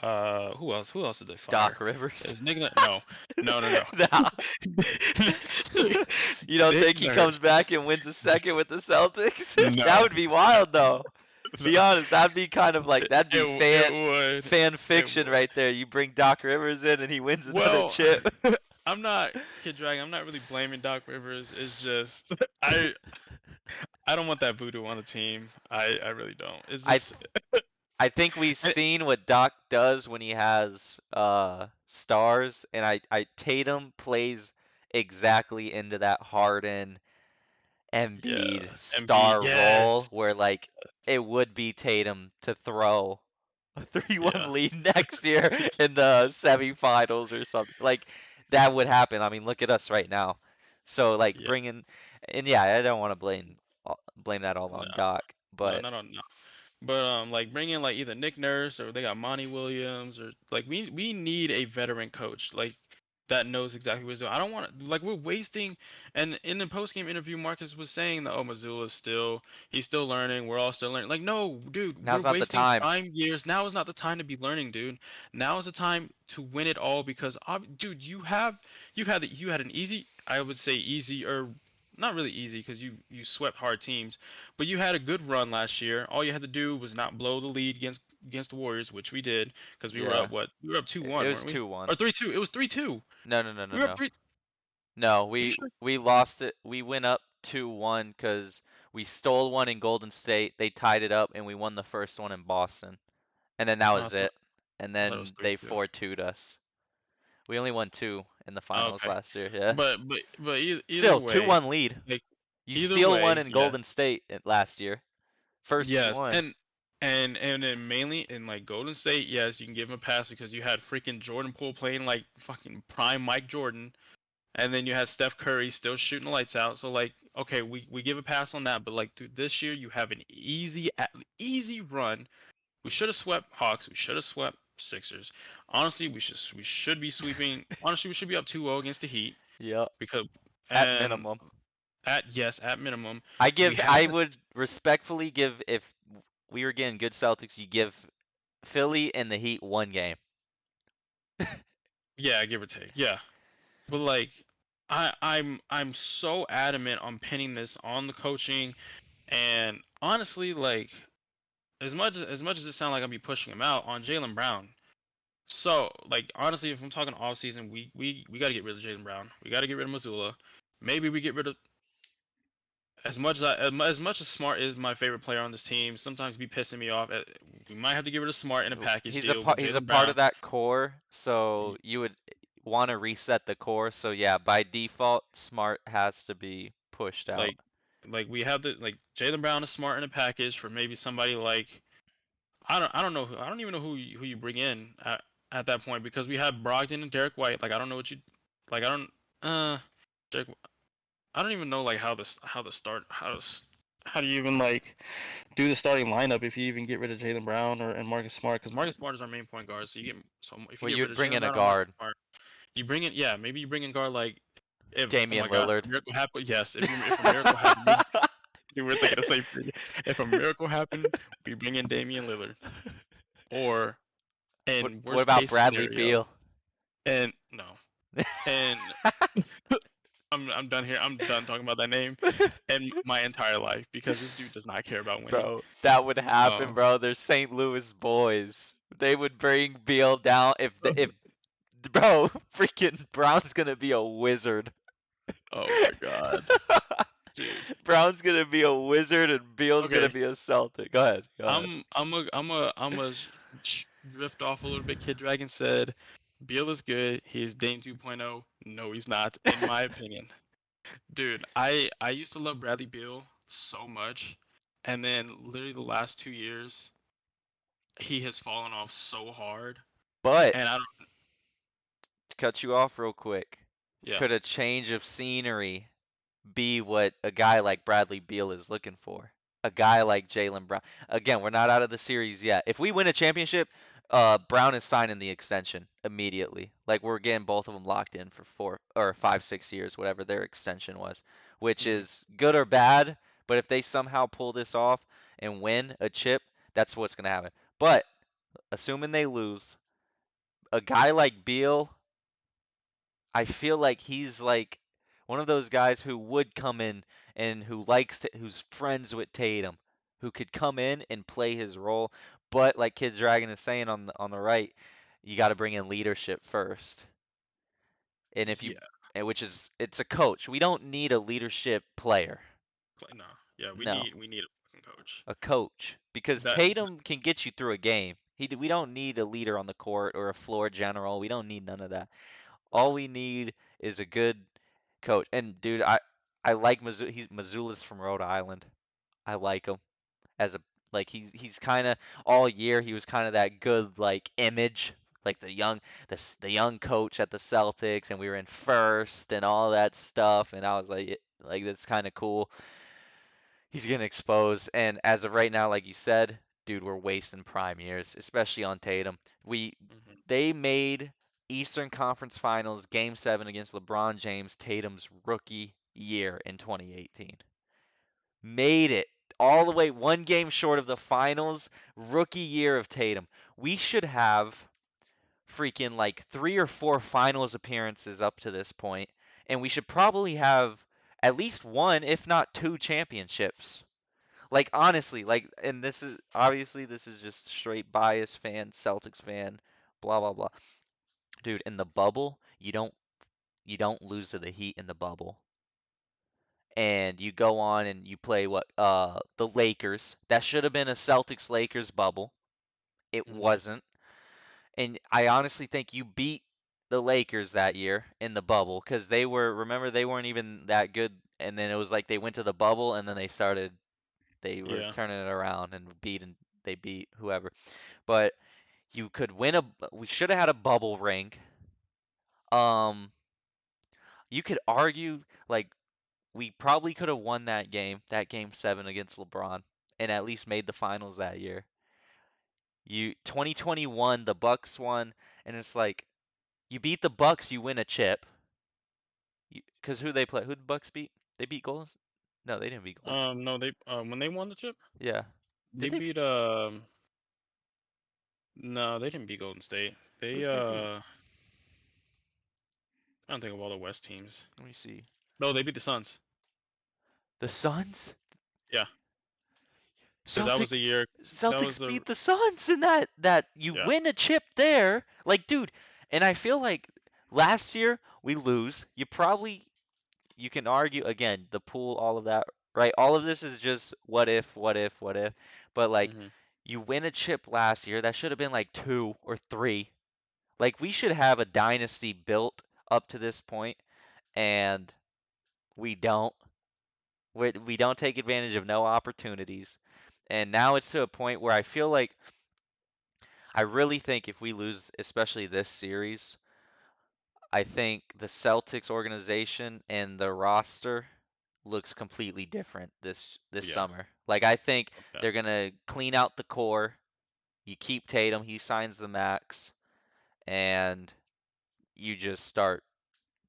Who else did they Doc fire? Rivers. There's Nick. No, no, no, Nah. no. You don't Nick think he comes Nurse. back and wins a second with the Celtics? That No, would be wild though. no. Be honest, that'd be kind of like It, that'd it, be it would. fan It fiction would. right there. You bring Doc Rivers in and he wins another Well, chip. I'm not Kid Dragon. I'm not really blaming Doc Rivers. It's just I don't want that voodoo on the team. I really don't. It's I just I think we've and- seen what Doc does when he has stars, and I Tatum plays exactly into that Harden yeah, Embiid Embiid. star role Yes. where like it would be Tatum to throw a 3-1 Yeah. lead next year in the semifinals or something. Like that would happen. I mean, look at us right now. So like Yeah. bringing and yeah, I don't want to blame that all No. on Doc, No. but Not on. No. But like bring in like either Nick Nurse, or they got Monty Williams, or like we need a veteran coach like that knows exactly what he's doing. I don't want to, like, we're wasting. And in the post game interview, Marcus was saying that, oh, Missoula's still, he's still learning. We're all still learning. Like, no, dude, we're now's not the wasting time. prime years. Now is not the time to be learning, dude. Now is the time to win it all, because dude, you had an easy, I would say easy, or not really easy because you swept hard teams, but you had a good run last year. All you had to do was not blow the lead against the Warriors, which we did, because we were Yeah. up, what? We were up It 2-1, was weren't we? 2-1. Or 3-2. It was 3-2. No, no, no, no, We were up no. 3. No, Are you we sure? we lost it. We went up 2-1 because we stole one in Golden State. They tied it up, and we won the first one in Boston. And then that Oh, was it. And I thought it was then they 3-2. 4-2'd us. We only won two in the Oh, finals okay. last year. Yeah. But either Still way, 2-1 lead. like, You either steal one way, in yeah. Golden State last year. First Yes, one. and then mainly in like Golden State, yes, you can give him a pass because you had freaking Jordan Poole playing like fucking prime Mike Jordan, and then you had Steph Curry still shooting the lights out. So like, okay, we give a pass on that, but like through this year, you have an easy run. We should have swept Hawks. We should have swept Sixers. Honestly, we should be sweeping. Honestly, we should be up 2-0 against the Heat, Yep. because At and minimum. at minimum. We I haven't. would respectfully give if we were getting good Celtics, you give Philly and the Heat one game. Yeah, give or take. Yeah, but like, I'm so adamant on pinning this on the coaching, and honestly, like, as much as it sounds like I'm be pushing him out on Jalen Brown. So, like, honestly, if I'm talking off season, we got to get rid of Jalen Brown. We got to get rid of Missoula. Maybe we get rid of as much as Smart is my favorite player on this team. Sometimes be pissing me off. We might have to get rid of Smart in a package deal with He's a Jalen part Brown. of that core, Y- so you would want to reset the core. So yeah, by default, Smart has to be pushed out. Like, we have the like Jalen Brown is Smart in a package for maybe somebody like I don't know I don't even know who you bring in at that point because we have Brogdon and Derek White. Like I don't know what you like I don't Derek I don't even know like how do you even like do the starting lineup if you even get rid of Jalen Brown and Marcus Smart because Marcus Smart is our main point guard. So if you Well, get rid you'd of bring Jalen in a Brown or Marcus guard, Smart, you bring in maybe you bring in guard like if oh Damian my God Lillard. a miracle happened yes if a miracle happened we were thinking the same thing if a miracle happened we bring in Damian Lillard or in What worst about case Bradley scenario Beal? and no and I'm done here I'm done talking about that name and my entire life because this dude does not care about winning. Bro, that would happen, Um, bro. They're St. Louis boys. They would bring Beal down if bro, freaking Brown's gonna be a wizard. oh my God, dude. Brown's gonna be a wizard and Beal's gonna Okay, be a Celtic. Go ahead, go ahead. I'm a drift off a little bit. Kid Dragon said, Beal is good. He's Dame 2.0. No, he's not, in my opinion. Dude, I used to love Bradley Beal so much, and then literally the last 2 years, he has fallen off so hard, But and I don't. to cut you off real quick, Yeah. could a change of scenery be what a guy like Bradley Beal is looking for? A guy like Jalen Brown. Again, we're not out of the series yet. If we win a championship, Brown is signing the extension immediately. Like we're getting both of them locked in for 4 or 5, 6 years, whatever their extension was, which Hmm. is good or bad. But if they somehow pull this off and win a chip, that's what's gonna happen. But assuming they lose, a guy like Beal, I feel like he's like one of those guys who would come in and who's friends with Tatum, who could come in and play his role. But like Kid Dragon is saying on the right, you got to bring in leadership first. And if you Yeah. and which is it's a coach. We don't need a leadership player. No. Yeah. We No, need we need a fucking coach. a coach because That. Tatum can get you through a game. We don't need a leader on the court or a floor general. We don't need none of that. All we need is a good coach. And dude, I like Missoula. Missoula's from Rhode Island. I like him as a like he's kind of all year he was kind of that good like image like the young coach at the Celtics and we were in first and all that stuff and I was like that's kind of cool. He's getting exposed and as of right now like you said, dude, we're wasting prime years, especially on Tatum. We Mhm. they made Eastern Conference Finals Game 7 against LeBron James Tatum's rookie year in 2018. Made it all the way one game short of the finals, rookie year of Tatum. We should have freaking like 3 or 4 finals appearances up to this point, and we should probably have at least one, if not two championships. Like honestly, like and this is obviously this is just straight bias fan, Celtics fan, blah blah blah. Dude, in the bubble, you don't lose to the Heat in the bubble. And you go on and you play the Lakers. That should have been a Celtics Lakers bubble. It Mhm. wasn't. And I honestly think you beat the Lakers that year in the bubble cuz remember they weren't even that good and then it was like they went to the bubble and then they were Yeah. turning it around and they beat whoever. But you could win a we should have had a bubble ring. Um you could argue like we probably could have won that game 7 against LeBron, and at least made the finals that year. 2021, the Bucks won, and it's like you beat the Bucks, you win a chip. Because who they play? Who the Bucks beat? They beat Golden. No, they didn't beat Golden. No, they when they won the chip, Yeah. they Did they? beat no, they didn't beat Golden State. Who They did they beat? I don't think of all the West teams. Let me see. No, they beat the Suns. The Suns. Yeah, because that was Celtic the year. That was Celtics the beat the Suns in that you yeah. win a chip there. Like, dude, and I feel like last year we lose. You can argue again, the pool, all of that, right? All of this is just what if, what if, what if. But like Hmm. you win a chip last year, that should have been like 2 or 3. Like we should have a dynasty built up to this point, and we don't. We don't take advantage of no opportunities. And now it's to a point where I feel like I really think if we lose, especially this series, I think the Celtics organization and the roster looks completely different this Yeah. summer. Like I think Okay. they're gonna clean out the core. You keep Tatum, he signs the max, and you just start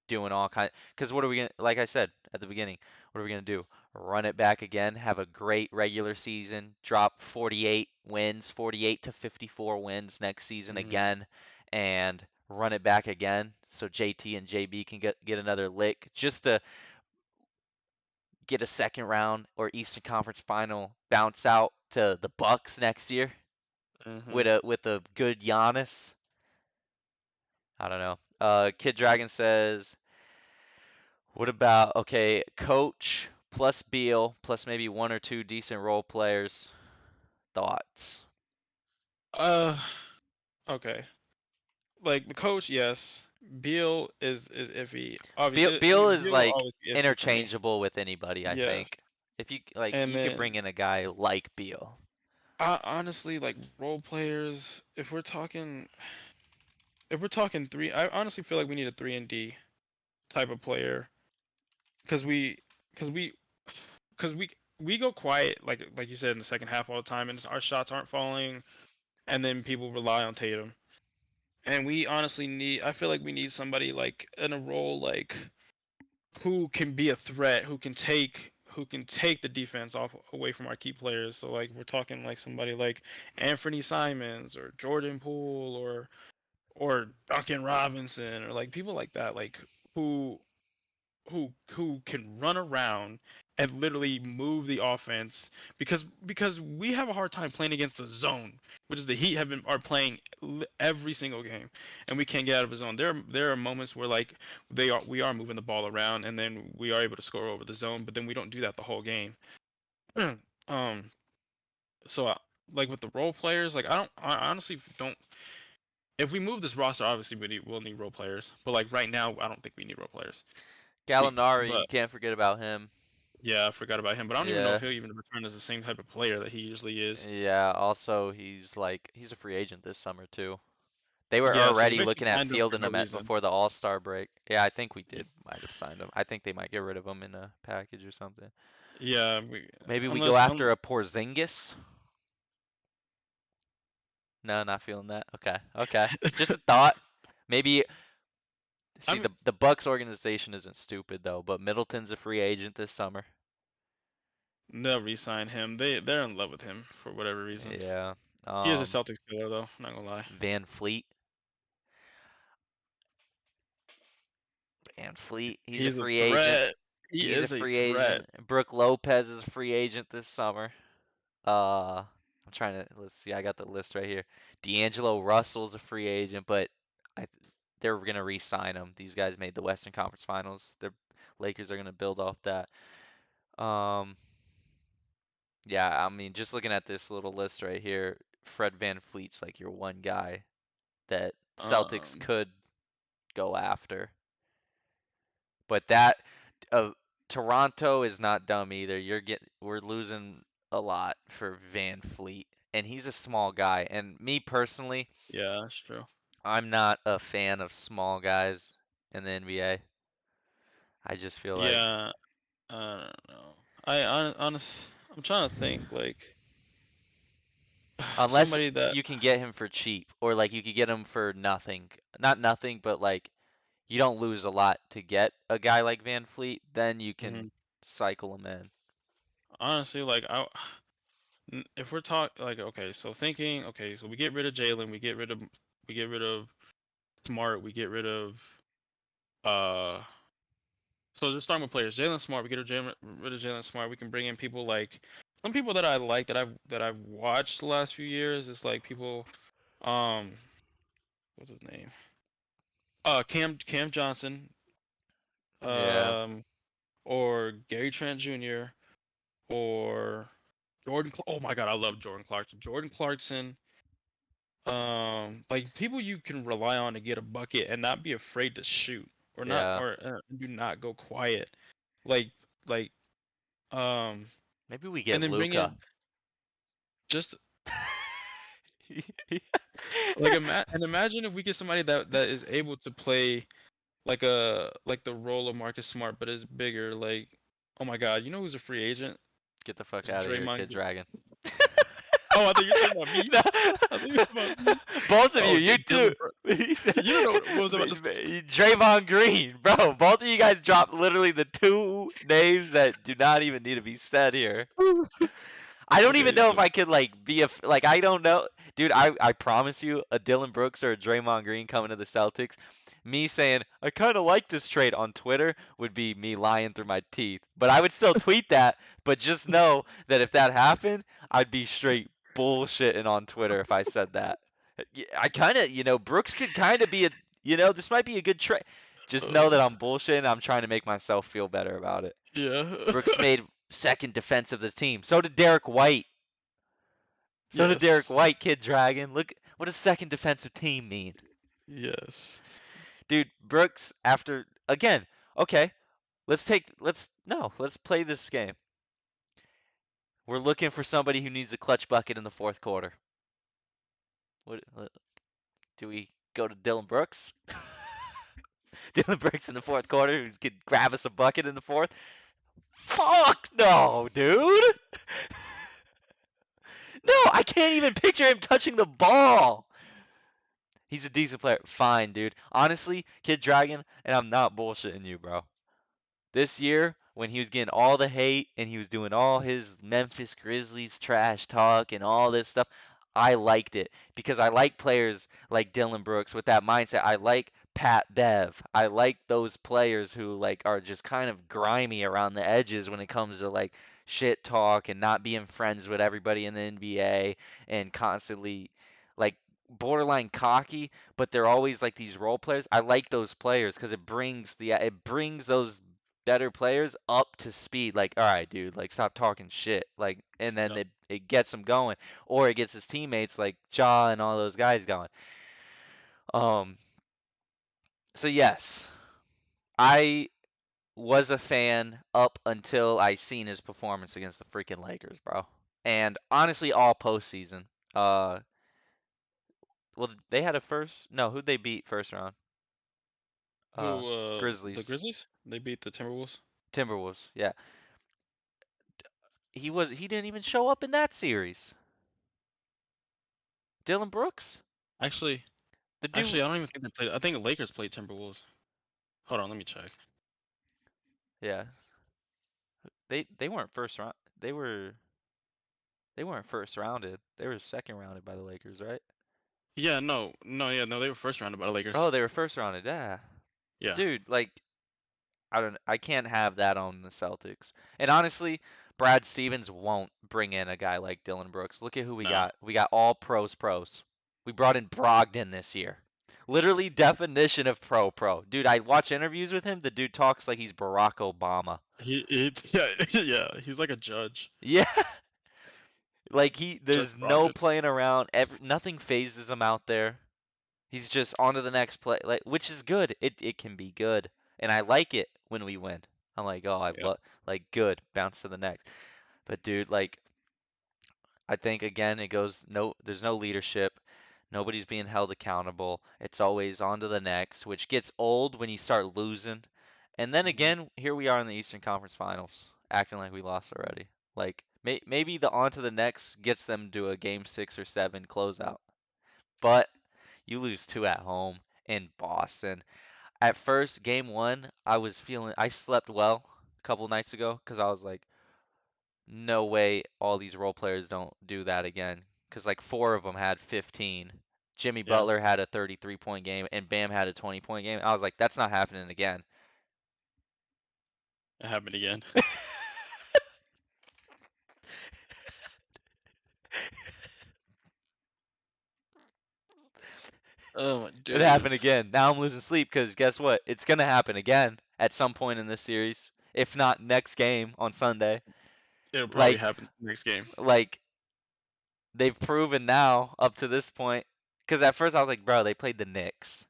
doing all kind. Because what are we gonna? Like I said at the beginning, what are we gonna do? Run it back again? Have a great regular season? Drop 48 wins, 48 to 54 wins next season Hmm. again, and run it back again so JT and JB can get another lick just to get a second round or Eastern Conference final, bounce out to the Bucks next year Hmm. with a good Giannis. I don't know. Kid Dragon says, what about okay, coach plus Beal plus maybe 1 or 2 decent role players? Thoughts? Uh. Okay. Like the coach, yes. Beal is iffy. Obviously, I Beal mean, is Beal will like always be iffy for me. interchangeable with anybody, I Yes. think. If you like, And you could bring then, in a guy like Beal. I honestly like role players. If we're talking three, I honestly feel like we need a 3 and D type of player because because we, because we go quiet like you said in the second half all the time, and our shots aren't falling, and then people rely on Tatum. And we honestly need. I feel like we need somebody like in a role like who can be a threat, who can take the defense off away from our key players. So like we're talking like somebody like Anthony Simons or Jordan Poole or Duncan Robinson or like people like that, like who who can run around and literally move the offense because we have a hard time playing against the zone, which is the Heat have been are playing every single game, and we can't get out of the zone. There are moments where like we are moving the ball around and then we are able to score over the zone, but then we don't do that the whole game. um, so like with the role players, like I honestly don't. If we move this roster, obviously we'll need role players, but like right now, I don't think we need role players. Gallinari, you But can't forget about him. yeah, I forgot about him, but I don't even know if Yeah. he'll even return as the same type of player that he usually is. Yeah, also he's a free agent this summer too. They were Yeah, so we already basically looking at signed him for fielding no him at reason. before the All-Star break. Yeah, I think we Y- did might have signed him. I think they might get rid of him in a package or something. Yeah, Maybe we go unless after a Porzingis? No, not feeling that. Okay. Okay. Just a thought. Maybe I see mean the Bucks organization isn't stupid though, but Middleton's a free agent this summer. they'll re-sign him. They're in love with him for whatever reason. Yeah. He is a Um Celtics killer though, not gonna lie. Van Fleet. Van Fleet, he's a He's a free agent. threat. He He's a is a free threat. agent. Brooke Lopez is a free agent this summer. I'm trying to let's see. I got the list right here. D'Angelo Russell's a free agent, but I they're gonna re-sign him. These guys made the Western Conference Finals. The Lakers are gonna build off that. Um, yeah, I mean, just looking at this little list right here, Fred Van Fleet's like your one guy that Celtics Um, could go after. But that uh, Toronto is not dumb either. We're losing a lot for Van Fleet, and he's a small guy. And me personally, yeah, that's true. I'm not a fan of small guys in the NBA. I just feel like Yeah, I don't know. I'm trying to think like unless somebody that. you can get him for cheap or like you could get him for nothing, not nothing, but like you don't lose a lot to get a guy like Van Fleet, then you can Mhm. cycle them in. Honestly, like if we're talking like okay, so thinking okay, so we get rid of Jalen, we get rid of Smart, we get rid of uh. So just starting with players, Jalen Smart, we get rid of Jalen Smart. We can bring in people like some people that I like that I've watched the last few years. It's like people, um, what's his name? Cam Johnson, Yeah, um, or Gary Trent Jr. or oh my God, I love Jordan Clarkson. Jordan Clarkson, like people you can rely on to get a bucket and not be afraid to shoot yeah. or do not go quiet, like like um, Maybe we and get then bring Luca. in just like imagine if we get somebody that is able to play like the role of Marcus Smart but is bigger. Like, oh my God, you know who's a free agent? Get the fuck It's out of here, Draymond. Kid Dragon. Oh, I thought you were talking about me. No. I thought you were talking about me. Both of you, Oh, you too. Dylan Brooks. He said, You don't know what was about to say. Draymond Green, bro. Both of you guys dropped literally the two names that do not even need to be said here. I don't even Okay, know if so I could like be a like I don't know, dude. I promise you, a Dylan Brooks or a Draymond Green coming to the Celtics, me saying I kind of like this trade on Twitter would be me lying through my teeth. But I would still tweet that. But just know that if that happened, I'd be straight bullshitting on Twitter if I said that. I kind of, Brooks could kind of be a, this might be a good trade. Just know uh, that I'm bullshitting. I'm trying to make myself feel better about it. yeah. Brooks made second defense of the team. So did Derek White. So did Derek Yes. White, Kid Dragon. Look, what does second defensive team mean? Yes. Dude, Brooks after again. Okay, let's play this game. We're looking for somebody who needs a clutch bucket in the fourth quarter. What do we go to Dylan Brooks? Dylan Brooks in the fourth quarter who could grab us a bucket in the fourth? Fuck no, dude. No, I can't even picture him touching the ball. He's a decent player. Fine, dude. Honestly, Kid Dragon, and I'm not bullshitting you, bro. This year, when he was getting all the hate and he was doing all his Memphis Grizzlies trash talk and all this stuff, I liked it because I like players like Dylan Brooks with that mindset. I like Pat Bev. I like those players who like are just kind of grimy around the edges when it comes to like shit talk and not being friends with everybody in the NBA and constantly like borderline cocky, but they're always like these role players. I like those players because it brings those better players up to speed. Like, all right, dude, like stop talking shit. Like, and then Yep. it gets him going, or it gets his teammates like Ja and all those guys going. Um, so yes, I was a fan up until I seen his performance against the freaking Lakers, bro. And honestly, all postseason. Uh, well, they had a first. No, who'd they beat first round? Who the Grizzlies, Grizzlies? They beat the Timberwolves. Timberwolves. Yeah, he didn't even show up in that series. Dylan Brooks, Actually, the dude. actually, I don't even think they played. I think the Lakers played Timberwolves. Hold on, let me check. Yeah, they weren't first round. They weren't first rounded. They were second rounded by the Lakers, right? Yeah, no, they were first rounded by the Oh, Lakers. they were first rounded. Yeah, Yeah, dude, like I can't have that on the Celtics. And honestly, Brad Stevens won't bring in a guy like Dylan Brooks. Look at who we no, got. We got all pros. We brought in Brogdon this year. Literally definition of pro. Dude, I watch interviews with him. The dude talks like he's Barack Obama. he yeah yeah he's like a judge. Yeah, like Judge there's no Brogdon. playing around. Nothing phases him out there. He's just on to the next play, like, which is good. It can be good, and I like it when we win. I'm like, oh, I Yeah. love like good. Bounce to the next. But dude, like, I think again it goes no. There's no leadership. Nobody's being held accountable. It's always on to the next, which gets old when you start losing. And then Hmm. again, here we are in the Eastern Conference Finals, acting like we lost already. Like maybe the on to the next gets them to a game 6 or 7 closeout. But you lose two at home in Boston. At first, game one, I slept well couple nights ago because I was like, no way all these role players don't do that again. Because like four of them had 15. Jimmy Yeah, Butler had a 33-point game, and Bam had a 20-point game. I was like, that's not happening again. it happened again. Oh my It dude, happened again. Now I'm losing sleep because guess what? It's gonna happen again at some point in this series, if not next game on Sunday. it'll probably Like, happen next game. like they've proven now up to this point. Because at first I was like, bro, they played the Knicks,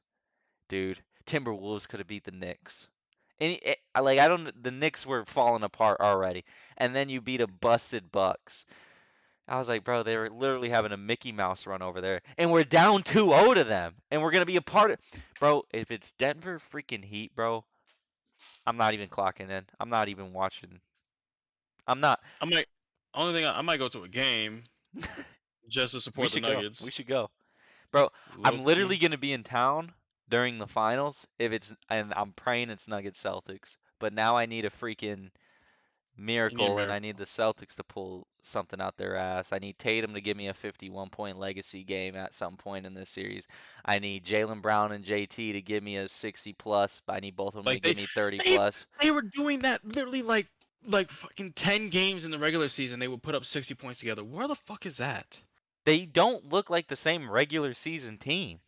dude. Timberwolves could have beat the Knicks. Like I don't, the Knicks were falling apart already, and then you beat a busted Bucks. I was like, bro, they were literally having a Mickey Mouse run over there, and we're down 2-0 to them, and we're gonna be a part of. Bro, if it's Denver freaking Heat, bro, I'm not even clocking in. I'm not even watching. I'm not. I might, only thing I might go to a game just to We support the should go. We Nuggets. should go. Bro, Low I'm literally key, gonna be in town during the finals if it's, and I'm praying it's Nuggets Celtics. But now I need a freaking you need a miracle, and I need miracle. the Celtics to pull something out their ass. I need Tatum to give me a 51-point legacy game at some point in this series. I need Jalen Brown and JT to give me a 60 plus. I need both of them to Like give me 30 they plus. they were doing that literally like fucking 10 games in the regular season. They would put up 60 points together. Where the fuck is that? They don't look like the same regular season team.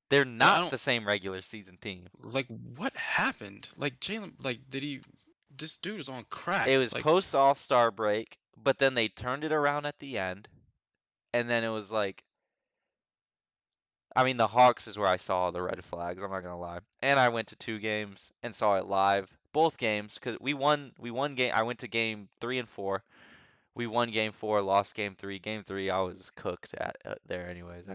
They're I not don't the same regular season team. like what happened. Like Jalen, like did he? This dude is on It crack. was Like post All-Star break, but then they turned it around at the end, and then it was like, I mean, the Hawks is where I saw the red flags. I'm not gonna lie. And I went to two games and saw it live, both games, because we won. We won game. I went to game three and four. We won game four, lost game three. Game three, I was cooked at there. Anyways, I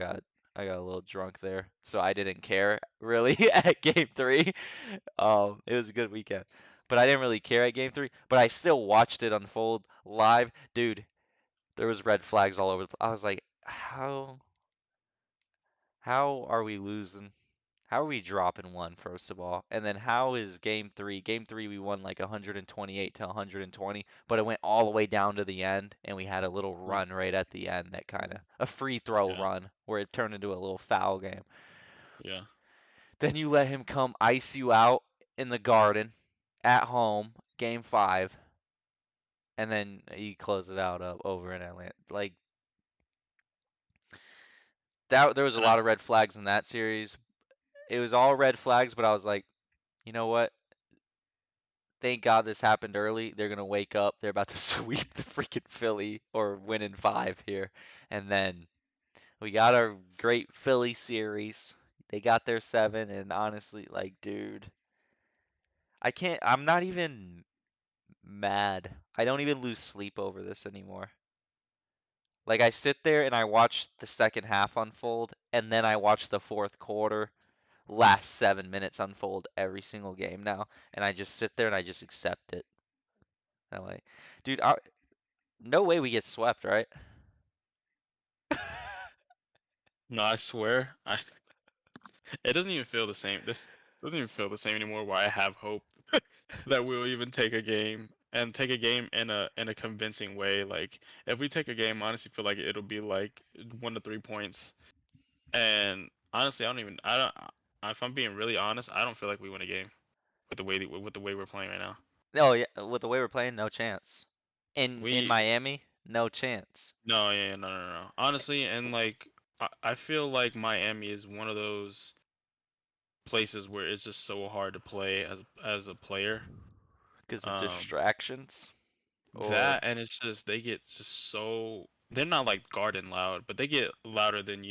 got a little drunk there, so I didn't care really at game three. It was a good weekend, but I didn't really care at game three. But I still watched it unfold live, dude. There was red flags all over. I was like, how are we losing? How are we dropping one, first of all? And then how is game three? Game three, we won like 128 to 120, but it went all the way down to the end, and we had a little mm, run right at the end that kind of a free throw yeah, run where it turned into a little foul game. yeah. Then you let him come ice you out in the Garden at home, game five, and then he closed it out up over in Atlanta. Like that, there was a And I, lot of red flags in that series. It was all red flags, but I was like, you know what? Thank God this happened early. They're gonna wake up. They're about to sweep the freaking Philly or win in five here, and then we got our great Philly series. They got their seven, and honestly, like, dude, I can't. I'm not even mad. I don't even lose sleep over this anymore. Like, I sit there and I watch the second half unfold, and then I watch the fourth quarter, last 7 minutes unfold every single game now, and I just sit there and I just accept it. I'm like, dude, no way we get swept, right? no, I swear, I it doesn't even feel the same. This doesn't even feel the same anymore. Why I have hope that we'll even take a game and take a game in a convincing way. Like if we take a game, I honestly feel like it'll be like 1 to 3 points. And honestly, I don't even I don't. If I'm being really honest, I don't feel like we win a game with the way we're playing right now. No, yeah, with the way we're playing, no chance. In We Miami, no chance. no, yeah, yeah, no, no, no. Honestly, and like I feel like Miami is one of those places where it's just so hard to play as a player. Because of Um, distractions, or that and it's just they get just so they're not like Garden loud, but they get louder than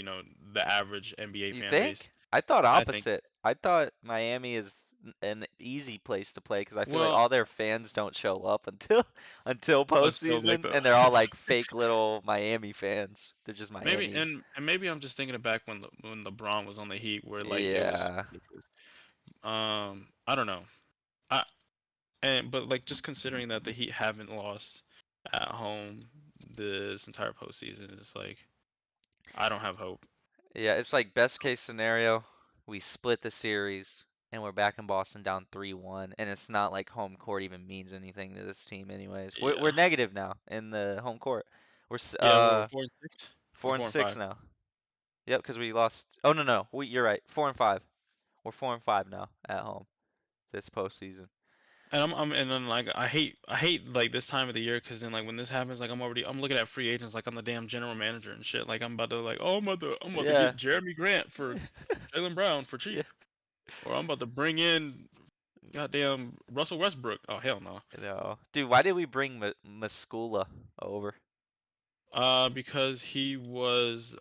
the average NBA you fan base. think? I thought I think. opposite. I thought Miami is an easy place to play because I feel like Well, all their fans don't show up until until until like postseason, the and they're all like fake little Miami fans. They're just maybe Miami. and maybe I'm just thinking of back when LeBron was on the Heat, where like it was just Yeah, ridiculous. I don't know. I but like just considering that the Heat haven't lost at home this entire postseason, it's like I don't have hope. yeah. It's like best case scenario, we split the series. and we're back in Boston down 3-1, and it's not like home court even means anything to this team anyways. We're Yeah. negative now in the home court. We're Yeah, we're 4-6 or four and four and six five. now. Yep, because we lost. Oh no, you're right. 4-5. We're 4-5 now at home this postseason. And and then like I hate like this time of the year because then like when this happens like I'm looking at free agents like I'm the damn general manager and shit like I'm about to like oh I'm about to Yeah. get Jeremy Grant for Jalen Brown for Yeah. cheap or I'm about to bring in goddamn Russell Westbrook. Oh hell no. No. Dude, why did we bring Mascula over? Because he was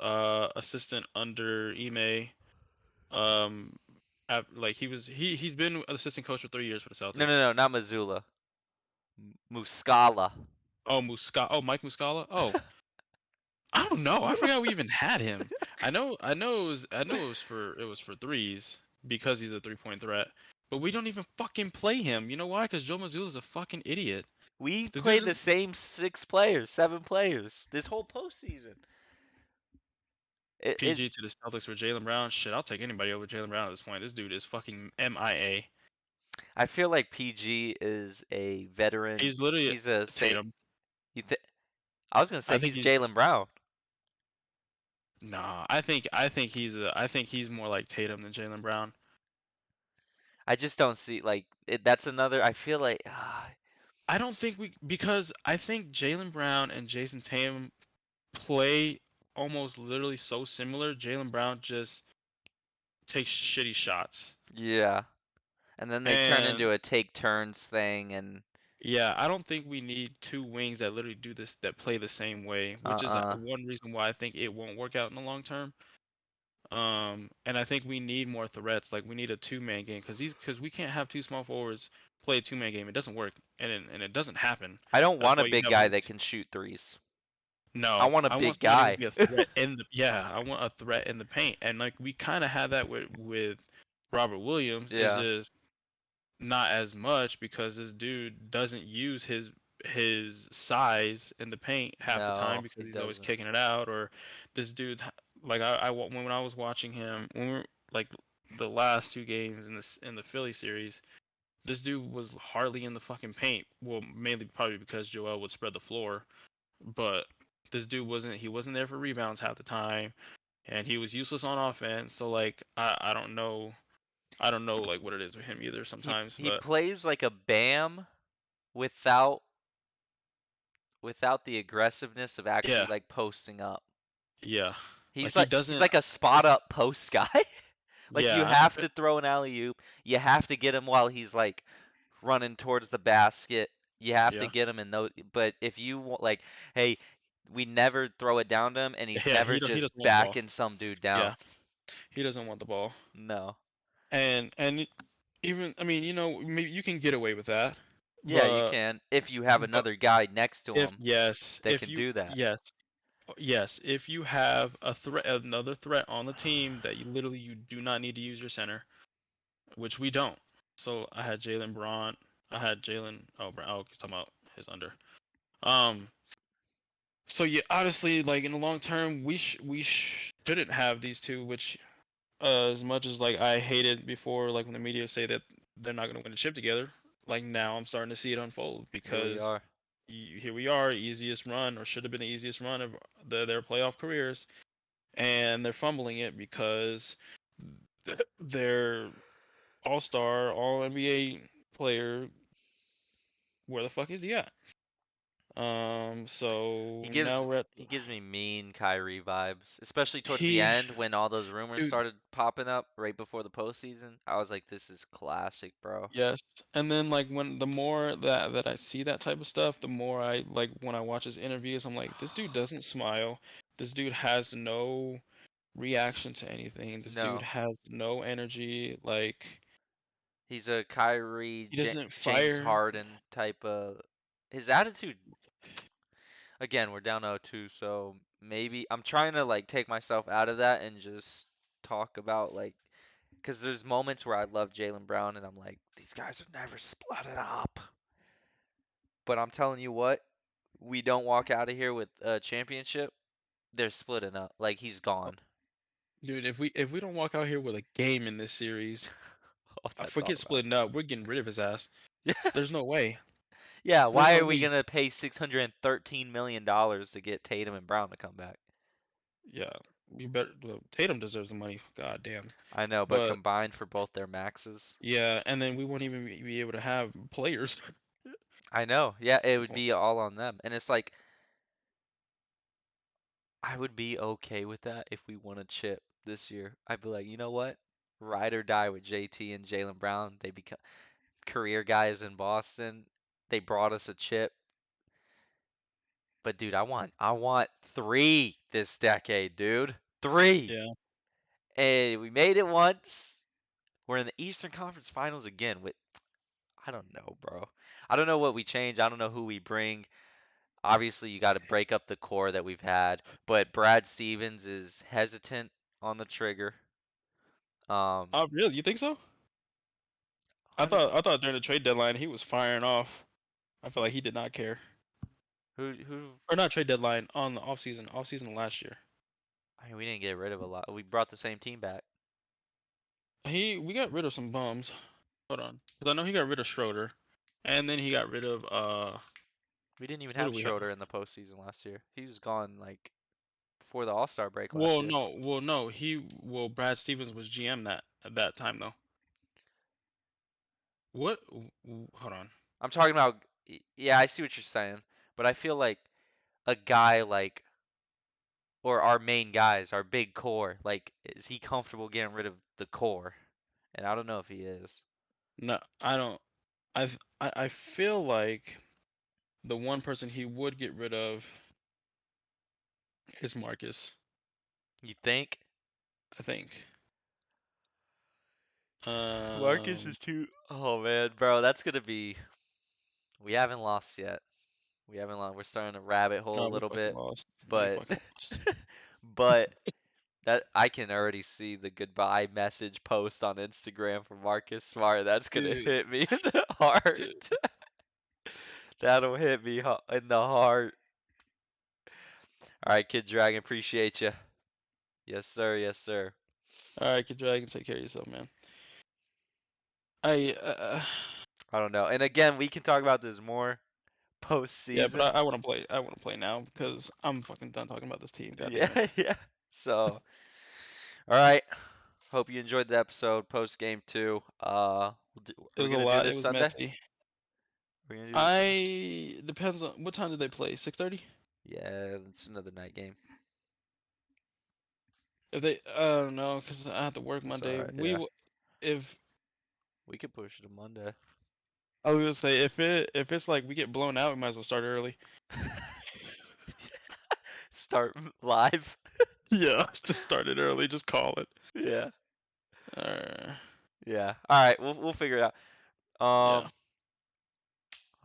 assistant under Ime. Um, like he's been assistant coach for 3 years for the No, Celtics. no, no, not Missoula. Muscala. Oh Mike Muscala. Oh, I don't know. I forgot we even had him. I know it was for threes because he's a 3-point threat. But we don't even fucking play him. You know why? Because Joe Mazzulla's a fucking idiot. We This played dude the same 6 players, 7 players this whole postseason. It PG to the Celtics for Jalen Brown. Shit, I'll take anybody over Jalen Brown at this point. This dude is fucking MIA. I feel like PG is a veteran. He's literally He's a say Tatum. you th I was gonna I say think he's he's Jalen Brown. nah. I think he's more like Tatum than Jalen Brown. I just don't see like that's another. I feel like I don't s- think we because I think Jalen Brown and Jason Tatum play almost literally so similar. Jalen Brown just takes shitty shots. yeah, and then they turn And into a take turns thing and yeah, I don't think we need two wings that literally do this that play the same way, which is uh-uh. one reason why I think it won't work out in the long term. And I think we need more threats. Like we need a two-man game because we can't have two small forwards play a two-man game. It doesn't work, and it doesn't happen. I don't That's want a why you big have guy one. that can shoot threes. I No, want a I want big somebody who can guy. be a threat in the yeah. I want a threat in the paint, and like we kind of had that with Robert Williams. Is Yeah. just not as much because this dude doesn't use his size in the paint half the time No, he because he's always doesn't. kicking it out. Or this dude, like when I was watching him when we were like the last two games in the Philly series, this dude was hardly in the fucking paint. Well, mainly probably because Joel would spread the floor, but this dude wasn't there for rebounds half the time, and he was useless on offense. So like I don't know like what it is with him either sometimes, He but plays like a Bam without the aggressiveness of actually yeah, like posting up. yeah, like He's he like he's doesn't. like a spot up post guy. Like you Yeah, have to throw an alley oop. You have to get him while he's like running towards the basket. You have to yeah, get him in those. But if you want like, hey, we never throw it down to him, and he's yeah. never He just doesn't want the ball. backing some dude down. Yeah, he doesn't want the ball. No. And even I mean maybe you can get away with that, Yeah, you but can if you have but another guy next to if him yes that if can you do that. yes yes if you have another threat on the team that you do not need to use your center, which we don't. So I had Jalen Braun. I had Jalen. Oh, Brown. Oh, he's talking about his under. Um. So yeah, honestly, like in the long term, we shouldn't have these two. Which, as much as like I hated before, like when the media say that they're not gonna win a chip together, like now I'm starting to see it unfold Here we because are. here we are, easiest run or should have been the easiest run of their playoff careers, and they're fumbling it because their all-star, all NBA player, where the fuck is he at? So He now gives we're at he gives me mean Kyrie vibes, especially towards the he, end when all those rumors dude, started popping up right before the postseason. I was like, this is classic, bro. yes. And then like when the more that I see that type of stuff, the more I like when I watch his interviews, I'm like, this dude doesn't smile. This dude has no reaction to anything. This dude No, has no energy. Like he's a Kyrie he doesn't James fire. Harden type of his attitude. Again, we're down 0-2, so maybe I'm trying to like take myself out of that and just talk about like because there's moments where I love Jalen Brown and I'm like, these guys have never split it up. But I'm telling you what, we don't walk out of here with a championship, they're splitting up. Like he's gone. Dude, if we don't walk out here with a game in this series, what I that's all forget about. splitting up. We're getting rid of his ass. Yeah. There's no way. Yeah, There's why no are we way. gonna pay $613 million to get Tatum and Brown to come back? Yeah, you better. Well, Tatum deserves the money. God damn. I know, but But combined for both their maxes. yeah, and then we won't even be able to have players. I know. Yeah, it would be all on them. And it's like I would be okay with that if we won a chip this year. I'd be like, you know what? Ride or die with JT and Jalen Brown. They become career guys in Boston. They brought us a chip. But dude, I want three this decade, dude. Three. Yeah. And we made it once. We're in the Eastern Conference Finals again with I don't know, bro. I don't know what we change. I don't know who we bring. Obviously, you got to break up the core that we've had, but Brad Stevens is hesitant on the trigger. Um, Oh, really? You think so? I I mean, thought I thought during the trade deadline he was firing off. I feel like he did not care. who? Or not trade deadline on the off season last year. I mean, we didn't get rid of a lot. We brought the same team back. We got rid of some bums. Hold on, because I know he got rid of Schroeder, and then he got rid of We didn't even who do have we have? Schroeder in the postseason last year. He was gone like before the All-Star break last year. No. Brad Stevens was GM that at that time though. What? Hold on. I'm talking about, yeah, I see what you're saying, but I feel like a guy like, or our main guys, our big core, like, is he comfortable getting rid of the core? And I don't know if he is. No, I don't. I feel like the one person he would get rid of is Marcus. You think? I think. Marcus Um, is too. Oh man, bro, that's gonna be. We haven't lost yet. We haven't lost. We're starting to rabbit hole a no, we little fucking bit, lost. We but fucking lost. but that I can already see the goodbye message post on Instagram from Marcus Smart. That's gonna Dude, hit me in the heart. dude. That'll hit me in the heart. All right, Kid Dragon, appreciate you. Yes, sir. Yes, sir. All right, Kid Dragon, take care of yourself, man. I I don't know. And again, we can talk about this more yeah, but postseason. I want to play. I want to play now because I'm fucking done talking about this team. God damn it. Yeah, yeah. So, all right. Hope you enjoyed the episode post game too. It Are we was a gonna do lot. It this was Sunday? messy. Are we gonna do this Sunday? I depends on what time did they play. 6:30. Yeah, it's another night game. If they, I don't know, because I have to work It's all Monday. right. Yeah, If we could push it to Monday. I was gonna say if it's like we get blown out, we might as well start early. Start live. Yeah, just start it early. Just call it. Yeah, Uh, yeah. All right, we'll figure it out. yeah.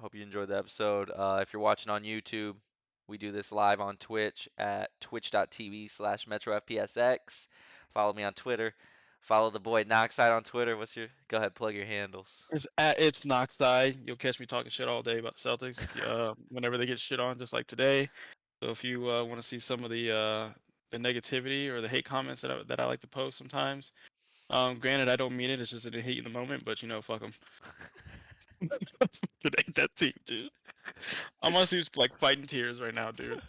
Hope you enjoyed the episode. If you're watching on YouTube, we do this live on Twitch at twitch.tv/MetroFPSX. Follow me on Twitter. Follow the boy Noxide on Twitter. Go ahead, plug your handles. It's Knoxside. You'll catch me talking shit all day about Celtics. Whenever they get shit on, just like today. So if you want to see some of the negativity or the hate comments that I like to post sometimes, granted I don't mean it. It's just that I hate in the moment. But fuck them. It ain't that team, dude. I'm honestly just like fighting tears right now, dude.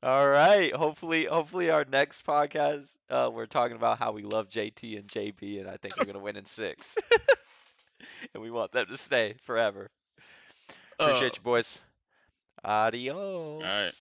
All right. Hopefully our next podcast, we're talking about how we love JT and JB, and I think we're gonna win in six, and we want them to stay forever. Uh, Appreciate you, boys. all right. Adios.